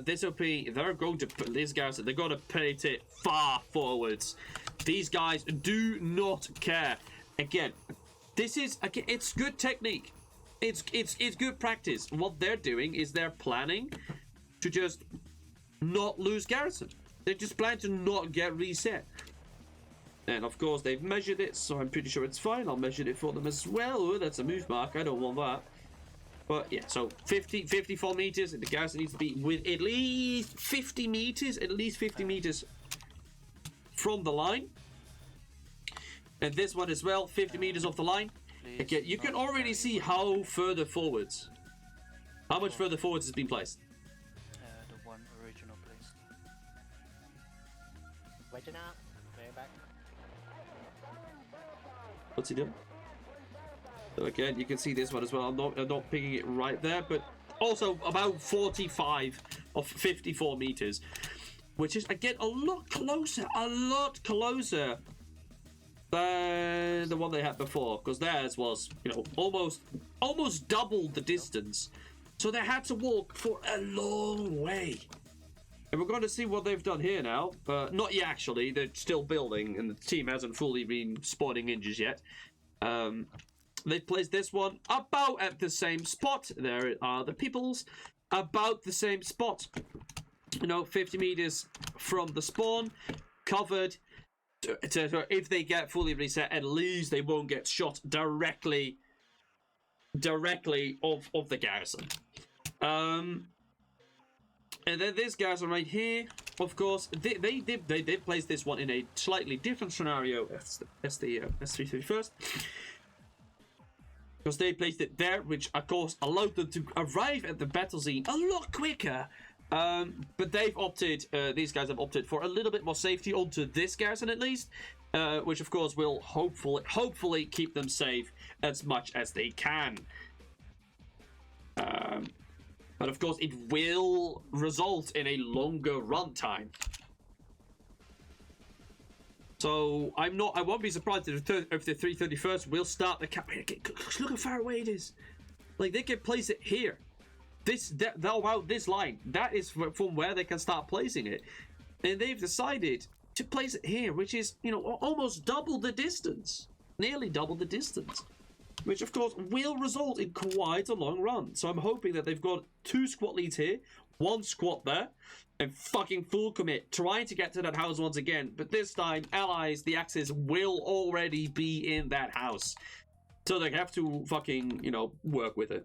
This OP, they're going to put these guys, they're going to put it far forwards. These guys do not care. Again, it's good technique. It's good practice. What they're doing is they're planning to just not lose garrison. They just plan to not get reset. And of course they've measured it, so I'm pretty sure it's fine. I'll measure it for them as well. Oh, that's a move mark. I don't want that. But yeah, so 54 meters. The garrison needs to be with at least 50 meters. At least 50 meters from the line. And this one as well, 50 meters off the line. Okay, you can already see how further forwards. How much further forwards has been placed? The one original placed. Waiting out. Way back. What's he doing? So again, you can see this one as well. I'm not picking it right there, but also about 45 of 54 meters, which is again a lot closer than the one they had before, because theirs was, you know, almost double the distance. So they had to walk for a long way. And we're going to see what they've done here now. Not yet, actually. They're still building, and the team hasn't fully been spawning ninjas yet. They've placed this one about at the same spot. There are the peoples. About the same spot. You know, 50 meters from the spawn. Covered. So if they get fully reset, at least they won't get shot directly of the garrison. And then this garrison right here, of course, they did place this one in a slightly different scenario as the S331st. Because they placed it there, which of course allowed them to arrive at the battle scene a lot quicker. But they've opted, these guys have opted for a little bit more safety onto this garrison at least, which of course will hopefully keep them safe as much as they can. But of course, it will result in a longer run time. So I won't be surprised if the 331st will start the cap. Look how far away it is. Like, they can place it here. About this line. That is from where they can start placing it. And they've decided to place it here, which is, you know, almost double the distance. Nearly double the distance. Which, of course, will result in quite a long run. So I'm hoping that they've got 2 squad leads here, 1 squad there, and fucking full commit, trying to get to that house once again. But this time, allies, the Axis, will already be in that house. So they have to fucking, you know, work with it.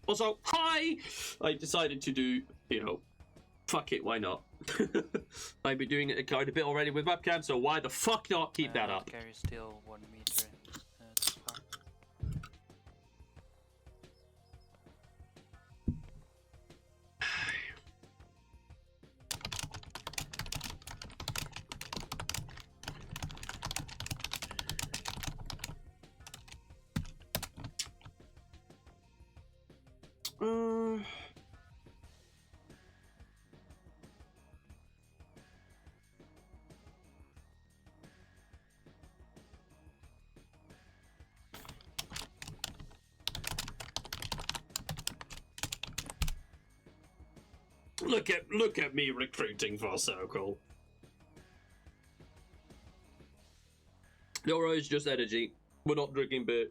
Also, hi! I decided to do, you know, fuck it, why not? I've been doing it quite a bit already with webcam, so why the fuck not keep that up? Carry still 1 meter. It's far. Look at me recruiting for Circle. No worries, just energy. We're not drinking beer.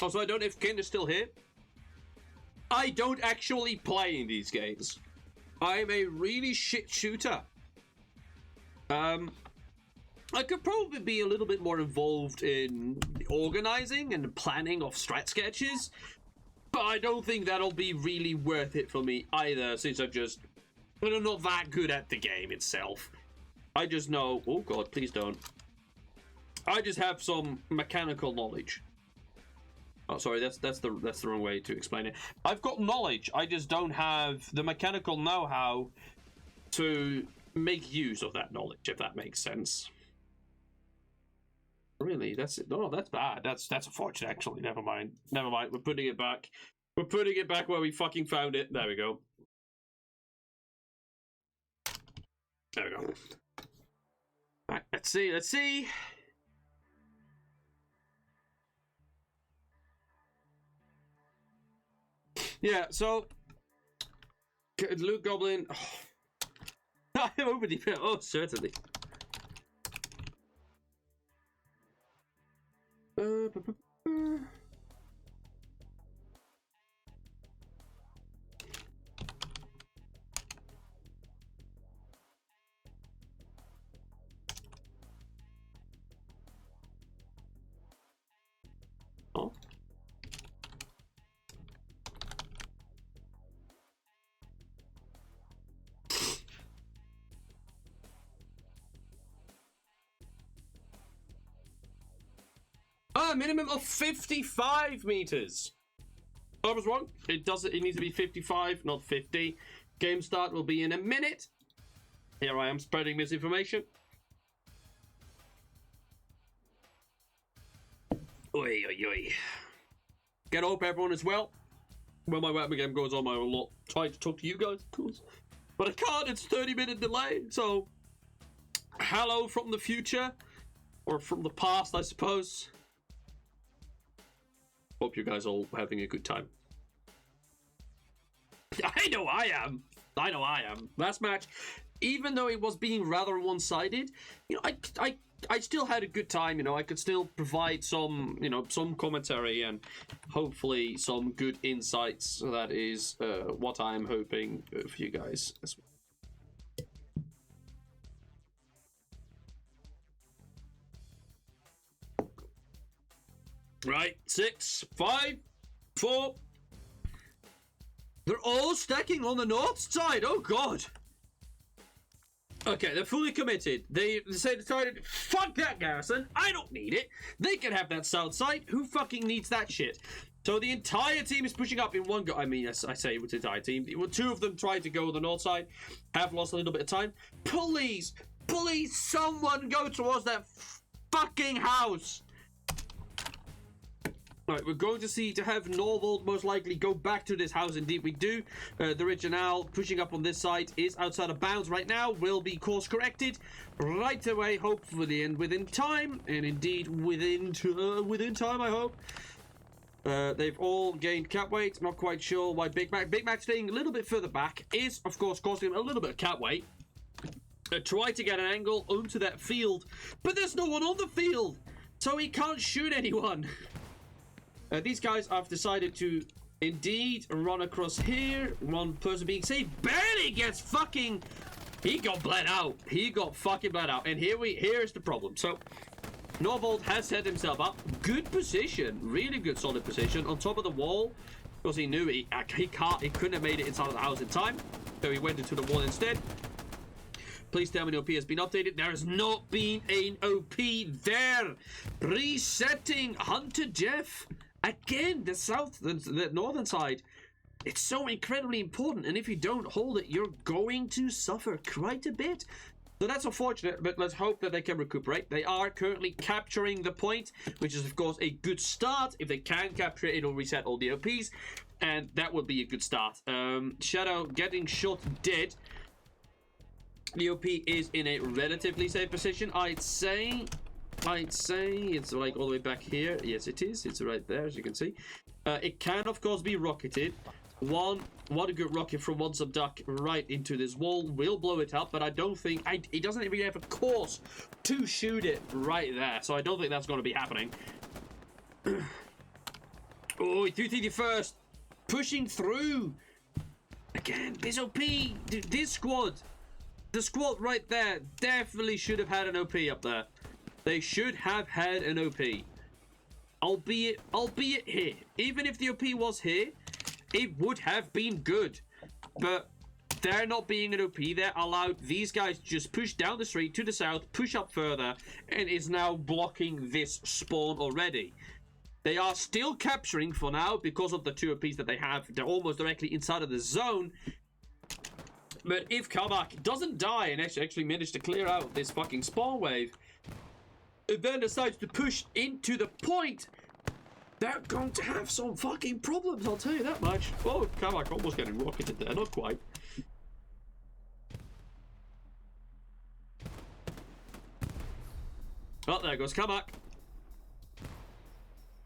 Also, I don't know if Ken is still here. I don't actually play in these games. I'm a really shit shooter. I could probably be a little bit more involved in the organizing and the planning of strat sketches, but I don't think that'll be really worth it for me either, since I'm not that good at the game itself. I just know, oh god, please don't. I just have some mechanical knowledge. Oh, sorry, that's the wrong way to explain it. I've got knowledge, I just don't have the mechanical know-how to make use of that knowledge, if that makes sense. Really? That's it. No, that's bad. That's unfortunate, actually. Never mind. We're putting it back. We're putting it back where we fucking found it. There we go. There we go. Right, let's see. Yeah, so Luke Goblin. Oh. I hope it. Oh, certainly. minimum of 55 meters. I was wrong. It needs to be 55, not 50. Game start will be in a minute. Here I am spreading misinformation. Oi, oi, oi. Get hope everyone as well. When my webcam goes on, I will try to talk to you guys, of course. But I can't, it's 30-minute delay, so... Hello from the future. Or from the past, I suppose. Hope you guys all having a good time. I know I am. I know I am. Last match, even though it was being rather one-sided, you know, I still had a good time. You know, I could still provide some, you know, some commentary and hopefully some good insights. So that is what I'm hoping for you guys as well. Right, 6, 5, 4. They're all stacking on the north side. Oh god. Okay, they're fully committed. They decided, fuck that garrison. I don't need it. They can have that south side. Who fucking needs that shit? So the entire team is pushing up in one go. I mean, yes, I say it was the entire team. Two of them tried to go the north side, have lost a little bit of time. Please, please, someone go towards that fucking house. Right, we're going to have Norvald most likely go back to this house. Indeed, we do. The Regional pushing up on this side is outside of bounds right now. Will be course corrected right away, hopefully, and within time. And indeed, within time, I hope. They've all gained cap weight. Not quite sure why Big Mac staying a little bit further back is, of course, costing him a little bit of cap weight. Try to get an angle onto that field, but there's no one on the field, so he can't shoot anyone. These guys have decided to indeed run across here. One person being saved barely gets fucking... He got bled out. He got fucking bled out. And here's the problem. So, Norvald has set himself up. Good position. Really good solid position. On top of the wall. Because he knew he couldn't have made it inside of the house in time. So he went into the wall instead. Please tell me an OP has been updated. There has not been an OP there. Resetting Hunter Jeff. Again, the northern side, it's so incredibly important, and if you don't hold it, you're going to suffer quite a bit. So that's unfortunate, but let's hope that they can recuperate. They are currently capturing the point, which is, of course, a good start. If they can capture it, it'll reset all the OPs, and that would be a good start. Shadow getting shot dead. The OP is in a relatively safe position, I'd say it's like all the way back here. Yes, it is. It's right there, as you can see. It can, of course, be rocketed. One good rocket from one subduck right into this wall will blow it up, but I don't think... It doesn't even have a course to shoot it right there, so I don't think that's going to be happening. Oh, 331st. Pushing through. Again, this OP. This squad. The squad right there definitely should have had an OP up there. They should have had an OP. Albeit here. Even if the OP was here, it would have been good. But there not being an OP there allowed these guys to just push down the street to the south, push up further, and is now blocking this spawn already. They are still capturing for now because of the two OPs that they have. They're almost directly inside of the zone. But if Kabak doesn't die and actually manage to clear out this fucking spawn wave, and then decides to push into the point, they're going to have some fucking problems, I'll tell you that much. Oh, Kabak almost getting rocketed there, not quite. Oh, there goes Kabak.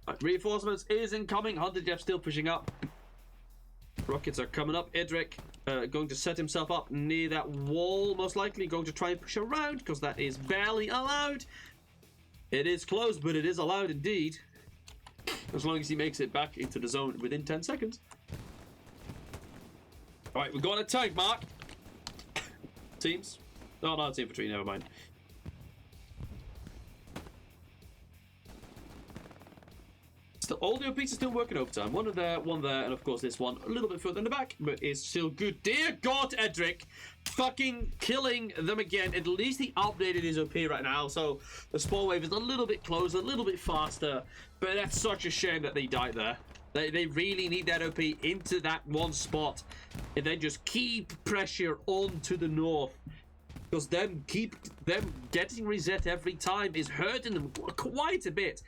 Right, reinforcements is incoming. Hunter Jeff still pushing up. Rockets are coming up. Edric going to set himself up near that wall, most likely going to try and push around because that is barely allowed. It is closed, but it is allowed indeed. As long as he makes it back into the zone within 10 seconds. Alright, we've got a tank, Mark. Teams. Oh, no, it's infantry, never mind. all the OPs are still working overtime. One there, and of course this one a little bit further in the back, but it's still good. Dear God, Edric, fucking killing them again. At least he updated his OP right now, so the spawn wave is a little bit closer, a little bit faster. But that's such a shame that they died there. They really need that OP into that one spot, and then just keep pressure on to the north. Because keep them getting reset every time is hurting them quite a bit.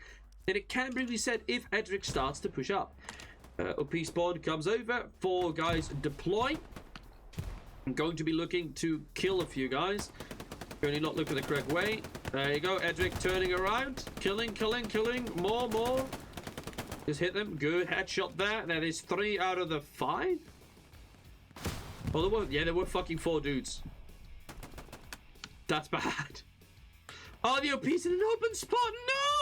And it can be reset if Edric starts to push up. OP spawn comes over. 4 guys deploy. I'm going to be looking to kill a few guys. Currently not looking the correct way. There you go. Edric turning around. Killing. More. Just hit them. Good headshot there. That is 3 out of the 5. Oh, there were fucking 4 dudes. That's bad. Oh, the OP's in an open spot.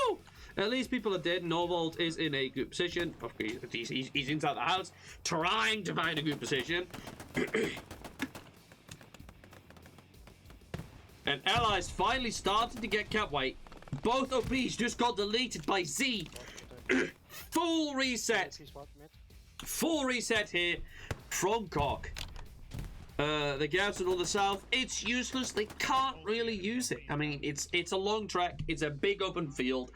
No! At least people are dead. Norvald is in a good position. Okay, he's inside the house, trying to find a good position. And allies finally started to get cap weight. Both OPs just got deleted by Z. Full reset. Full reset here from C.O.C.K. The garrison on the south, it's useless. They can't really use it. I mean, it's a long track. It's a big open field.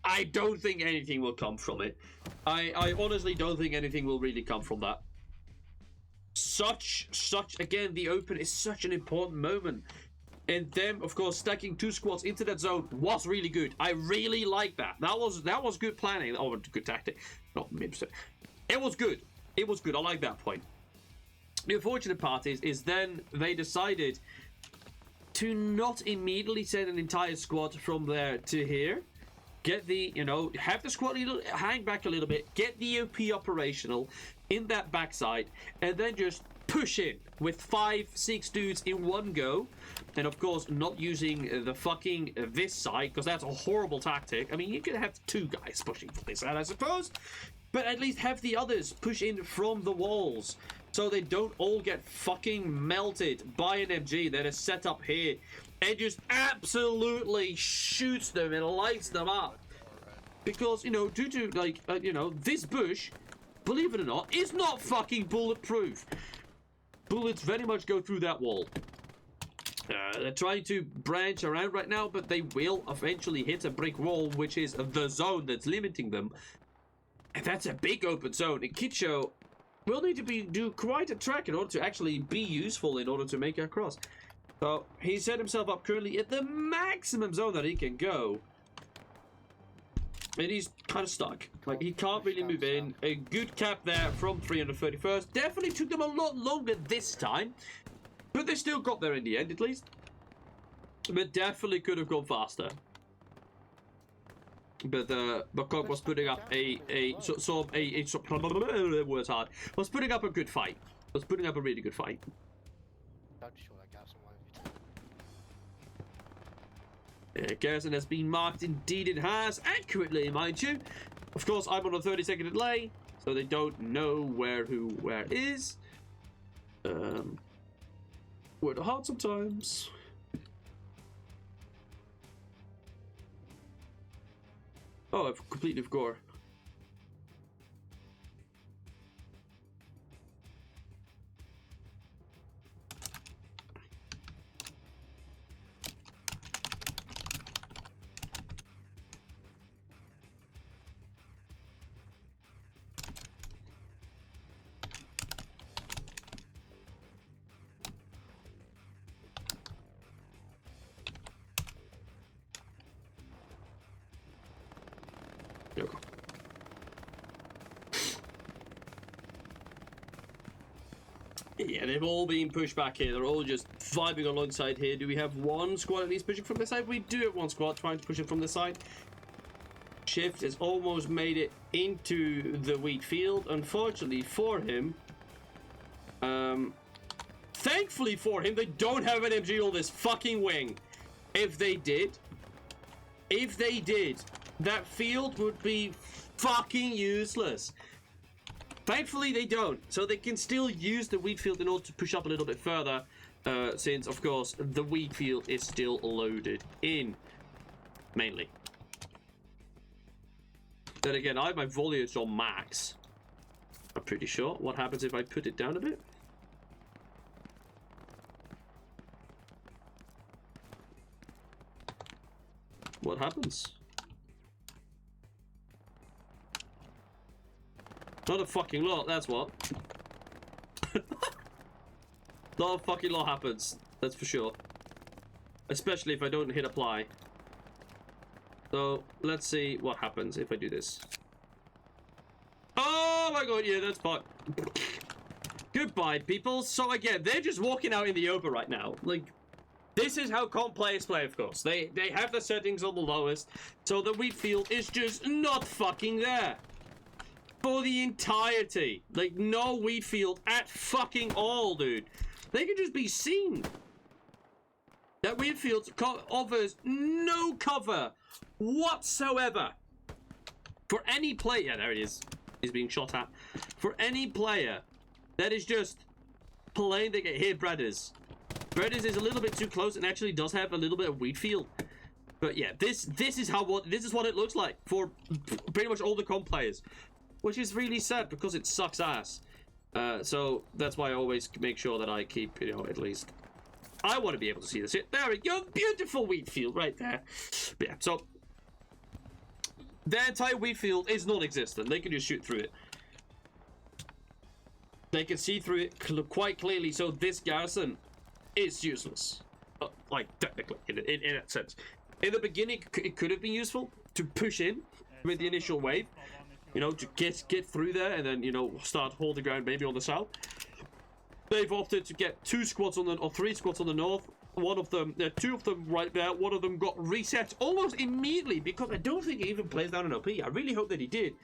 I don't think anything will come from it. I honestly don't think anything will really come from that. Again, the open is such an important moment. And them, of course, stacking 2 squads into that zone was really good. I really like that. That was good planning. Oh, good tactic. Not maybe. It was good. It was good. I like that point. The unfortunate part is then they decided to not immediately send an entire squad from there to here. Get the, have the squad hang back a little bit, get the OP operational in that backside, and then just push in with 5-6 dudes in one go. And of course, not using the fucking this side, because that's a horrible tactic. I mean, you could have 2 guys pushing from this side, I suppose. But at least have the others push in from the walls, so they don't all get fucking melted by an MG that is set up here and just absolutely shoots them and lights them up. Because, due to, this bush, believe it or not, is not fucking bulletproof. Bullets very much go through that wall. They're trying to branch around right now, but they will eventually hit a brick wall, which is the zone that's limiting them. And that's a big open zone. And Kitcho will need to do quite a track in order to actually be useful in order to make it across. So he set himself up currently at the maximum zone that he can go. And he's kind of stuck. Like, he can't really move in. A good cap there from 331st. Definitely took them a lot longer this time. But they still got there in the end, at least. But definitely could have gone faster. But C.O.C.K was putting up words hard. Was putting up a good fight. Was putting up a really good fight. Garrison has been marked. Indeed it has. Accurately, mind you. Of course, I'm on a 30-second delay, so they don't know where is. Word hard sometimes. Oh, I've completely forgot. Yeah, they've all been pushed back here. They're all just vibing alongside here. Do we have one squad at least pushing from this side? We do have one squad trying to push it from this side. Shift has almost made it into the wheat field. Unfortunately for him, thankfully for him, they don't have an MG on this fucking wing. If they did, that field would be fucking useless. Thankfully they don't, so they can still use the wheat field in order to push up a little bit further, since of course the wheat field is still loaded in, mainly. Then again, I have my foliage on max. I'm pretty sure. What happens if I put it down a bit? What happens? Not a fucking lot, that's what. Not a fucking lot happens, that's for sure. Especially if I don't hit apply. So, let's see what happens if I do this. Oh my god, yeah, that's fucked. Goodbye, people. So again, they're just walking out in the open right now. Like, this is how comp players play, of course. They have the settings on the lowest, so the wheat field is just not fucking there. For the entirety. Like, no wheat field at fucking all, dude. They can just be seen. That wheat field offers no cover whatsoever. For any player, yeah, there it is. He's being shot at. For any player that is just playing, they get hit. Breaders is a little bit too close and actually does have a little bit of wheat field. But yeah, this is what it looks like for pretty much all the comp players, which is really sad because it sucks ass. So that's why I always make sure that I keep, you know, at least I want to be able to see this. There we go, beautiful wheat field right there. But yeah, so their entire wheat field is non-existent. They can just shoot through it. They can see through it quite clearly. So this garrison is useless, like technically in that sense. In the beginning, it could have been useful to push in with the initial wave, you know, to get through there and then, you know, start hold the ground maybe on the south. They've opted to get 2 squads on the, or 3 squads on the north. One of them, 2 of them right there. One of them got reset almost immediately because I don't think he even plays down an OP. I really hope that he did.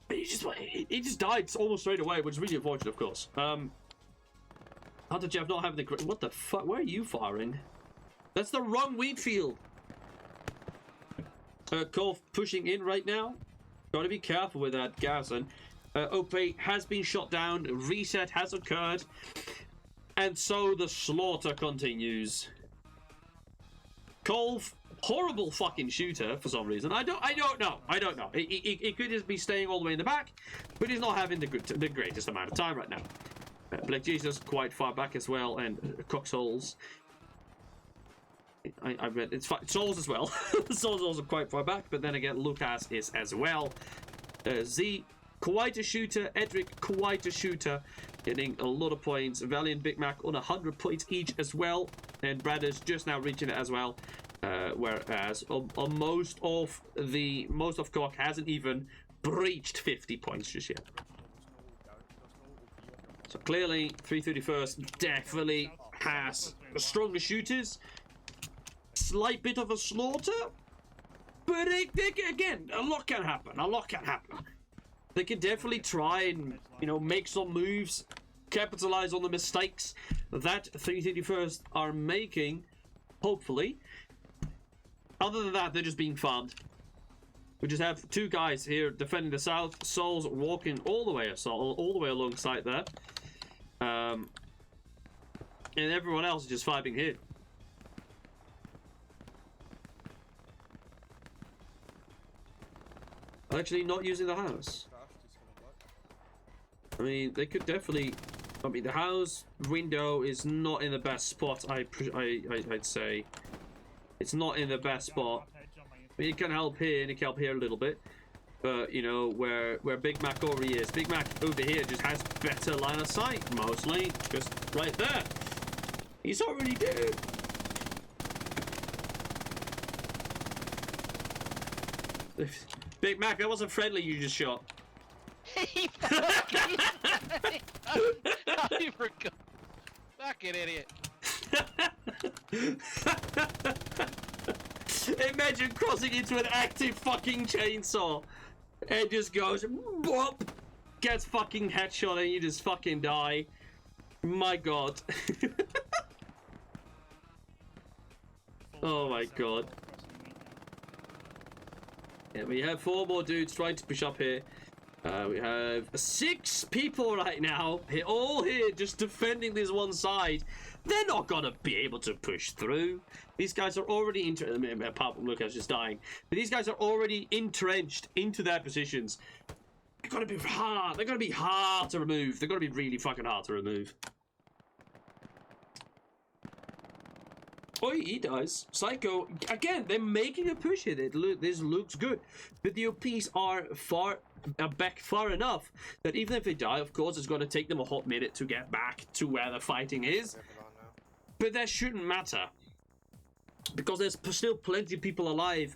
But he just died almost straight away, which is really unfortunate, of course. Hunter Jeff not having the... What the fuck? Where are you firing? That's the wrong wheat field. Cole pushing in right now. Gotta be careful with that garrison. OP has been shot down. Reset has occurred. And so the slaughter continues. Cole, horrible fucking shooter for some reason. I don't know. He could just be staying all the way in the back, but he's not having the greatest amount of time right now. Black Jesus quite far back as well, and Coxholes. I read it's fine. Souls as well. Souls also quite far back, but then again, Lucas is as well. Z quite a shooter. Edric quite a shooter, getting a lot of points. Valiant Big Mac on 100 points each as well, and Brad is just now reaching it as well. Whereas most of C.O.C.K hasn't even breached 50 points just yet. So clearly, 331st definitely has the stronger shooters. Slight bit of a slaughter, but again, a lot can happen. They can definitely try and, you know, make some moves, capitalize on the mistakes that 331st are making, hopefully. Other than that, they're just being farmed. We just have 2 guys here defending the south. Souls walking all the way alongside there. And everyone else is just fighting here. Actually not using the house. I mean, they could definitely... I mean, the house window is not in the best spot, I'd say. It's not in the best spot. I mean, it can help here, and it can help here a little bit. But, you know, where Big Mac already is. Big Mac over here just has better line of sight, mostly. Just right there. He's already dead. Big Mac, that wasn't friendly you just shot. I forgot. Fucking idiot. Imagine crossing into an active fucking chainsaw. It just goes, bop, gets fucking headshot and you just fucking die. My god. Oh my god. Yeah, we have 4 more dudes trying to push up here. We have 6 people right now, all here just defending this one side. They're not gonna be able to push through. These guys are already apart from Lucas just dying, but these guys are already entrenched into their positions. They're gonna be hard. They're gonna be hard to remove. They're gonna be really fucking hard to remove. Oh, he dies. Psycho again. They're making a push here. This looks good, but the OPs are back far enough that even if they die, of course, it's going to take them a hot minute to get back to where the fighting is. But that shouldn't matter because there's still plenty of people alive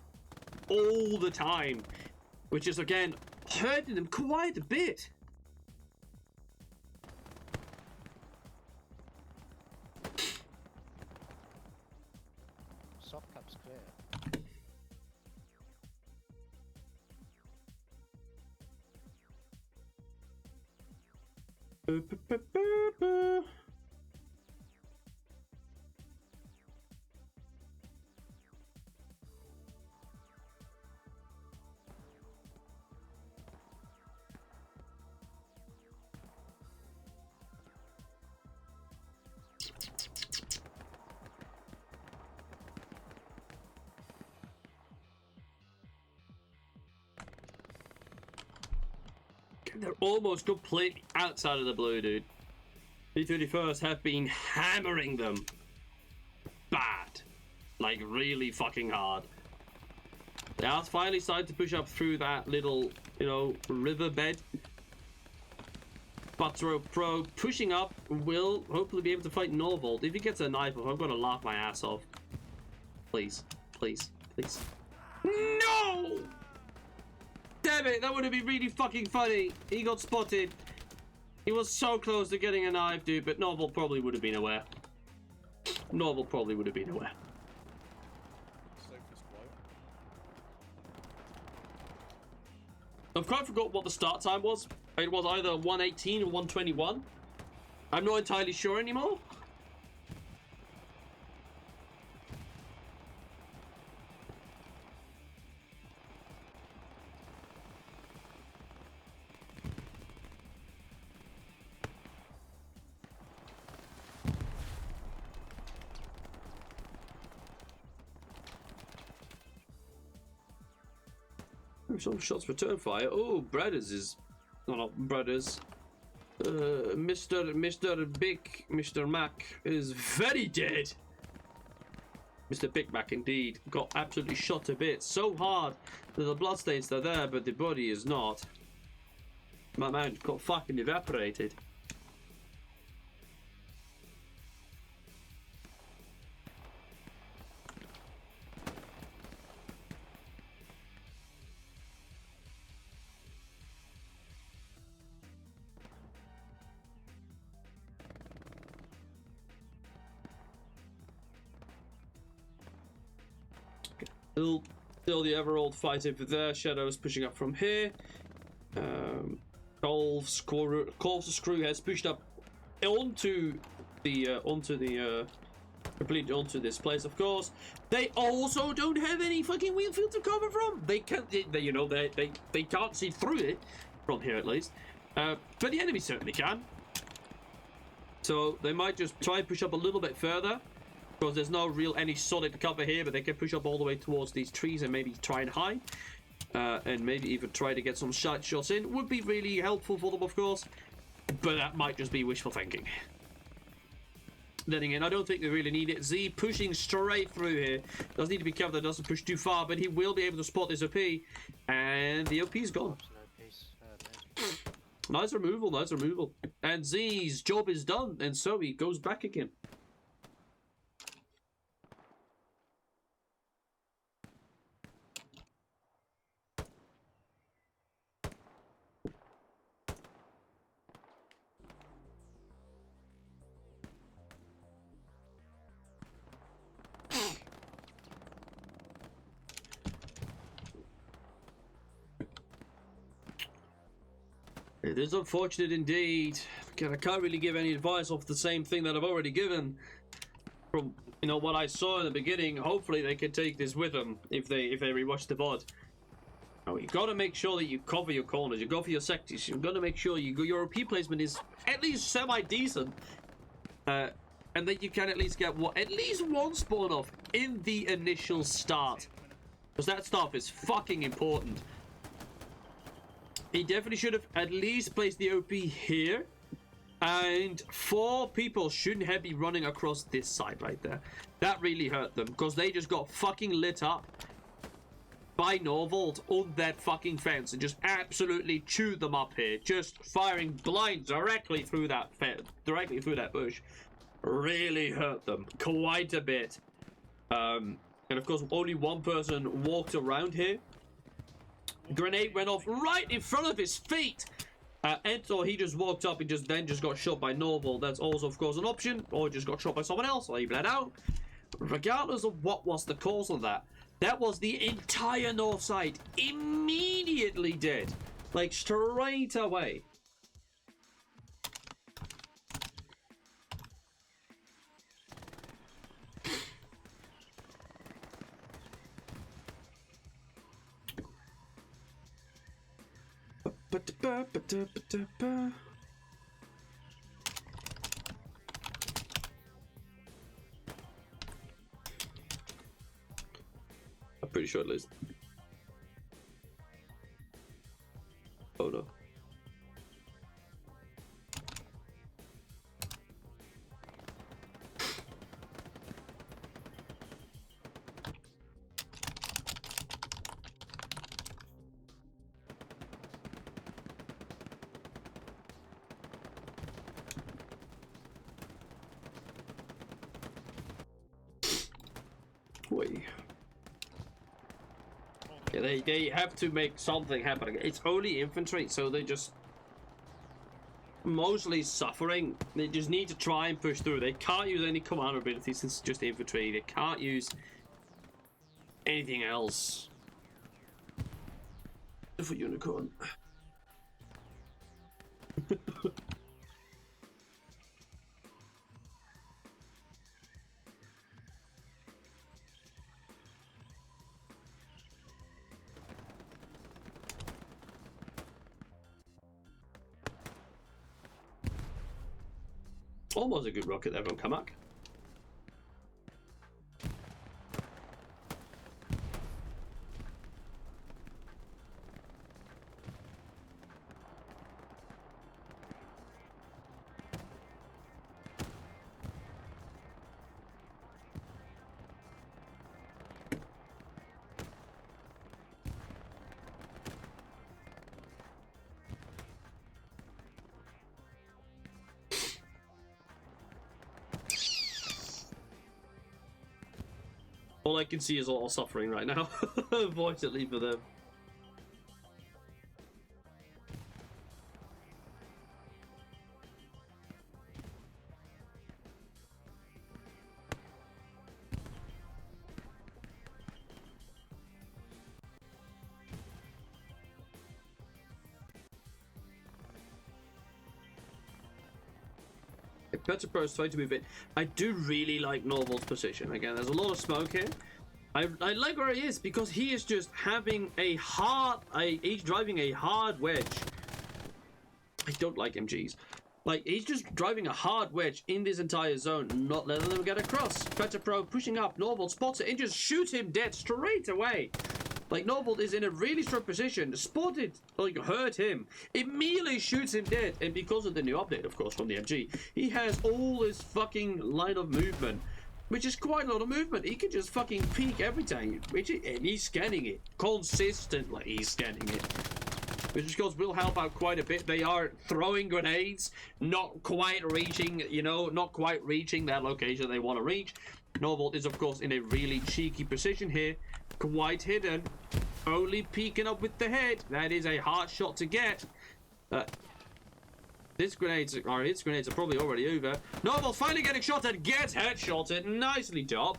all the time, which is again hurting them quite a bit. C.O.C.K's clear. They're almost completely outside of the blue, dude. P31st have been hammering them bad. Like, really fucking hard. They are finally starting to push up through that little, riverbed. But Pro pushing up will hopefully be able to fight Norvold. If he gets a knife off, I'm gonna laugh my ass off. Please, please, please. No! Damn it, that would have been really fucking funny. He got spotted. He was so close to getting a knife, dude, but Norvold probably would have been aware. Norvold probably would have been aware. I've quite forgot what the start time was. It was either 1:18 or 1:21. I'm not entirely sure anymore. Some shots return fire. Oh, Brothers is... No, not Brothers. Mr. Mac is very dead. Mr. Big Mac indeed. Got absolutely shot to bits. So hard that the bloodstains are there, but the body is not. My man got fucking evaporated. Still the ever-old fight over there. Shadows pushing up from here. Colv's screw has pushed up onto completely onto this place. Of course, they also don't have any fucking wheel field to cover from. They can't, they can't see through it from here at least. But the enemy certainly can. So they might just try and push up a little bit further. Because there's no real any solid cover here, but they can push up all the way towards these trees and maybe try and hide. And maybe even try to get some shots in. Would be really helpful for them, of course. But that might just be wishful thinking. Then again, I don't think they really need it. Z pushing straight through here. Does need to be careful that doesn't push too far, but he will be able to spot this OP. And the OP's gone. Nice removal, nice removal. And Z's job is done, and so he goes back again. It is unfortunate indeed. I can't really give any advice off the same thing that I've already given. From what I saw in the beginning, hopefully they can take this with them if they rewatch the VOD. Now, you got to make sure that you cover your corners, you go for your sectors, you've got to make sure your OP placement is at least semi-decent. And that you can at least get at least one spawn off in the initial start. Because that stuff is fucking important. He definitely should have at least placed the OP here. And 4 people shouldn't be running across this side right there. That really hurt them. Because they just got fucking lit up by Norvald on that fucking fence. And just absolutely chewed them up here. Just firing blinds directly through that bush. Really hurt them quite a bit. And of course, only one person walked around here. Grenade went off right in front of his feet. And so he just walked up and then just got shot by Norval. That's also, of course, an option. Or just got shot by someone else, or he bled out. Regardless of what was the cause of that, that was the entire north side immediately dead. Like, straight away. I'm pretty sure it is. Oh no. Wait. Yeah, they have to make something happen. It's only infantry, so they just mostly suffering. They just need to try and push through. They can't use any commander abilities since it's just infantry. They can't use anything else. For unicorn. Almost a good rocket there from Kamak. All I can see is a lot of suffering right now, unfortunately for them. Peterborough is trying to move in. I do really like Norval's position. Again, there's a lot of smoke here. I like where he is because he is just having a he's driving a hard wedge. I don't like MGs. Like, he's just driving a hard wedge in this entire zone, not letting them get across. Peterborough pushing up. Norval spots it and just shoots him dead straight away. Like, Norval is in a really strong position. Spotted, like, hurt him. Immediately shoots him dead. And because of the new update, of course, from the MG, he has all this fucking line of movement, which is quite a lot of movement. He can just fucking peek every time. And he's scanning it. Consistently, he's scanning it. Which, of course, will help out quite a bit. They are throwing grenades, not quite reaching, not quite reaching that location they want to reach. Norval is, of course, in a really cheeky position here. Quite hidden. Only peeking up with the head. That is a hard shot to get. His grenades are probably already over. Norval's finally getting shot and gets headshotted. Nicely done.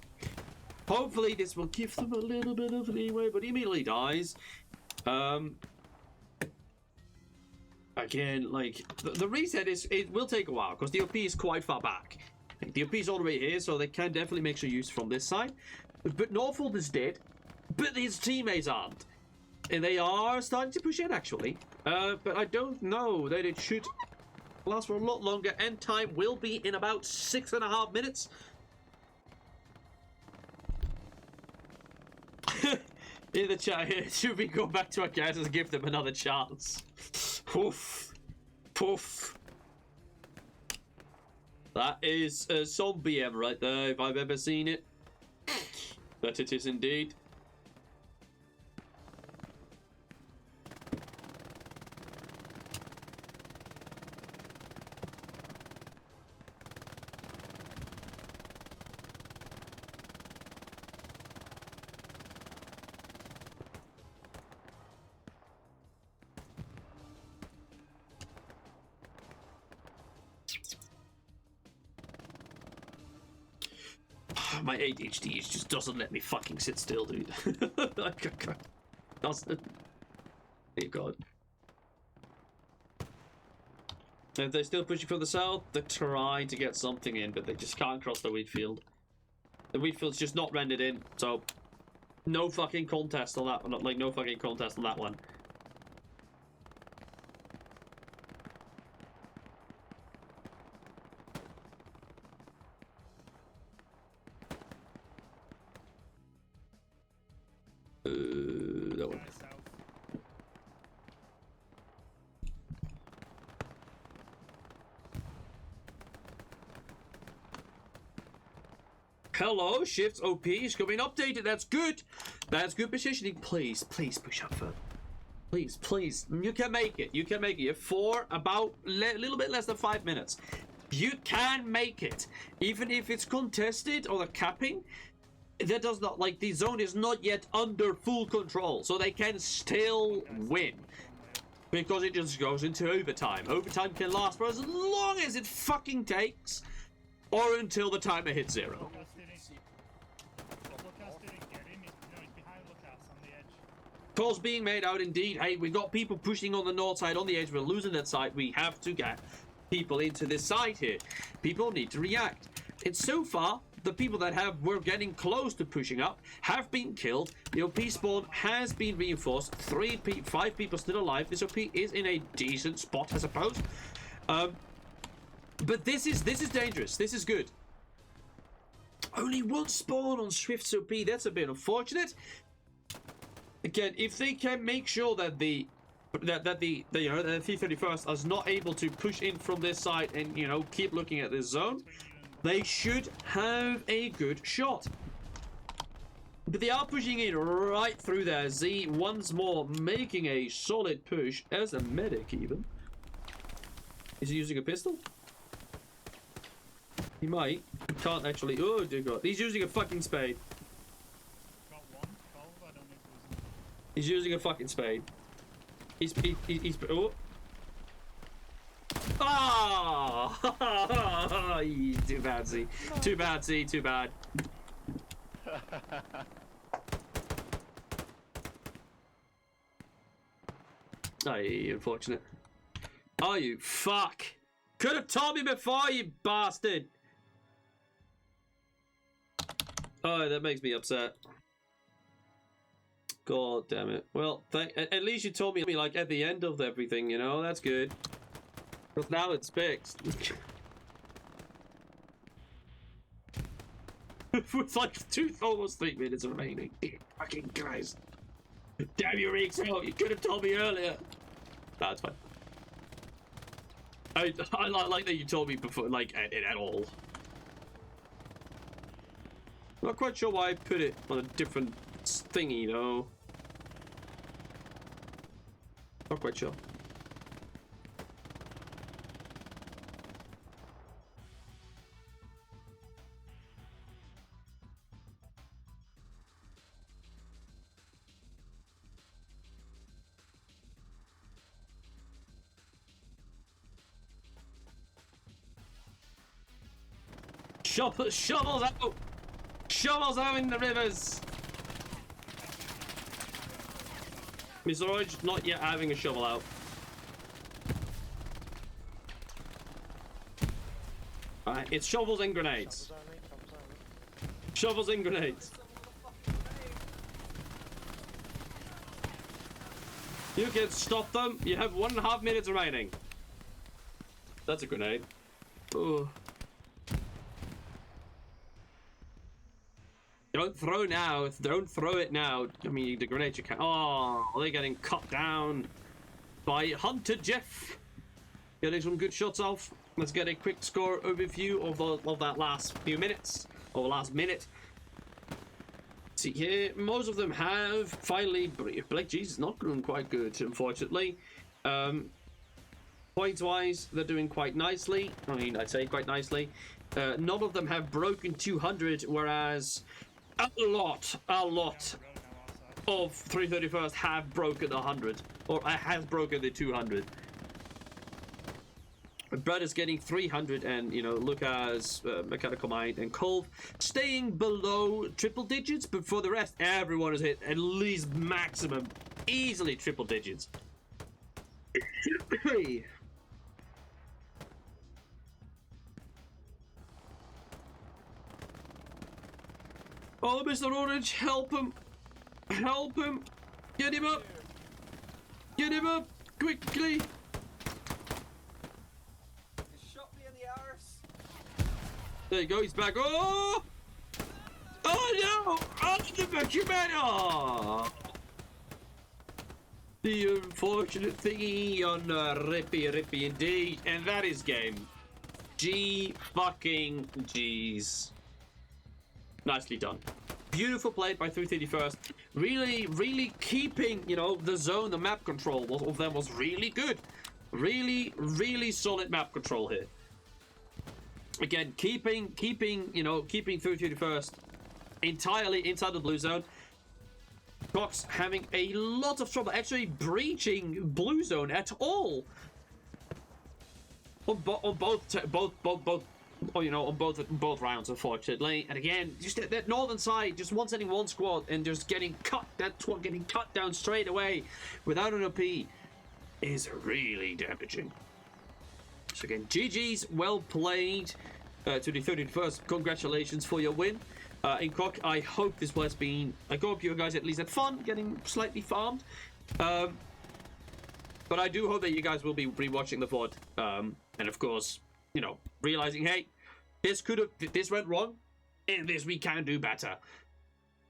Hopefully this will give them a little bit of leeway, but he immediately dies. Again, like, the reset it will take a while because the OP is quite far back. The OP is all the way here, so they can definitely make some use from this side. But Norfolk is dead, but his teammates aren't. They are starting to push in, actually. But I don't know that it should last for a lot longer. End time will be in about 6.5 minutes. In the chat here, should we go back to our characters and give them another chance? Poof. Poof. That is some BM right there, if I've ever seen it. But it is indeed. My ADHD just doesn't let me fucking sit still, dude. Doesn't. Thank God. If they're still pushing from the south, they're trying to get something in, but they just can't cross the wheat field. The wheat field's just not rendered in, so no fucking contest on that one. Like, no fucking contest on that one. That one. Hello, shifts OP is coming updated. That's good. That's good positioning. Please, please push up further. Please, please. You can make it. You can make it for about a little bit less than 5 minutes. You can make it. Even if it's contested or the capping, that does not, like, the zone is not yet under full control, so they can still win. Because it just goes into overtime. Overtime can last for as long as it fucking takes, or until the timer hits 0. Calls being made out indeed. Hey, we've got people pushing on the north side, on the edge. We're losing that side. We have to get people into this side here. People need to react. And so far, the people that were getting close to pushing up have been killed. The OP spawn has been reinforced. 5 people still alive. This OP is in a decent spot, I suppose. But this is dangerous. This is good. Only one spawn on Swift's OP. That's a bit unfortunate. Again, if they can make sure that the T-31st is not able to push in from this side and, you know, keep looking at this zone, they should have a good shot. But they are pushing in right through there. Z once more making a solid push as a medic even. Is he using a pistol? He might. He can't actually. Oh dear God. He's using a fucking spade. He's using a fucking spade. He's oh. Ah! Too bad, Z. Too bad, Z. Too bad. Aye, unfortunate. Oh, you fuck! Could have told me before, you bastard! Oh, that makes me upset. God damn it. Well, at least you told me, like, at the end of everything, you know? That's good. Because now it's fixed. It's like almost 3 minutes remaining. Fucking Christ. Damn you, Rixo. You could have told me earlier. That's fine. I like that you told me before, like, at all. Not quite sure why I put it on a different thingy, though. Not quite sure. Shovels out! Shovels out in the rivers! Mr. Orange not yet having a shovel out. Alright, it's shovels and grenades. Shovels and grenades. You can stop them. You have 1.5 minutes remaining. That's a grenade. Oh. Don't throw now. Don't throw it now. I mean, the grenade you can. Oh, they're getting cut down by Hunter Jeff. Getting some good shots off. Let's get a quick score overview of that last few minutes, or the last minute. See here, most of them have finally. Blake G's is not doing quite good, unfortunately. Points-wise, they're doing quite nicely. I mean, I'd say quite nicely. None of them have broken 200, whereas a lot of 331st have broken 100, or has broken the 200. Brad is getting 300, and Lucas, Mechanical Mind, and Colv staying below triple digits, but for the rest, everyone has hit at least maximum, easily triple digits. Oh, Mr. Orange, help him! Help him! Get him up! Get him up! Quickly! You shot me in the arse. There you go, he's back. Oh! Oh no! Oh, the document! Oh! The unfortunate thingy on Rippy indeed. And that is game. G fucking G's. Nicely done. Beautiful play by 331st. Really keeping, the zone, the map control of them was really good. Really solid map control here. Again, keeping 331st entirely inside the blue zone. C.O.C.K having a lot of trouble actually breaching blue zone at all. On both rounds, unfortunately. And again, just that northern side, just one sending one squad and just getting cut. That squad getting cut down straight away without an OP is really damaging. So again, GG's, well played to the 31st. Congratulations for your win. In C.O.C.K, I hope this has been. I hope you guys at least had fun getting slightly farmed. But I do hope that you guys will be rewatching the VOD. And of course, realizing, hey, this went wrong, and this we can do better.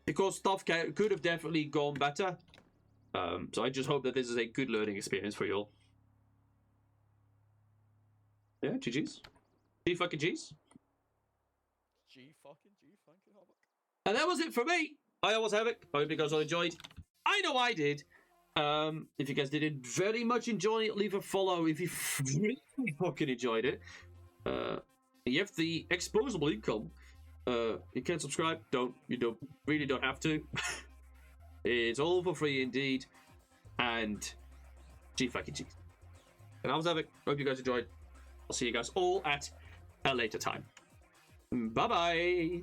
Because stuff could have definitely gone better. So I just hope that this is a good learning experience for you all. Yeah, GG's. G fucking G's. G fucking G, thank you, Havoc. And that was it for me. I was Havoc. I hope you guys all enjoyed. I know I did. If you guys did very much enjoy it, leave a follow if you really fucking enjoyed it. You have the exposable income. You can subscribe. Really don't have to. It's all for free indeed. And G fucking G. And I was Havoc. Hope you guys enjoyed. I'll see you guys all at a later time. Bye bye.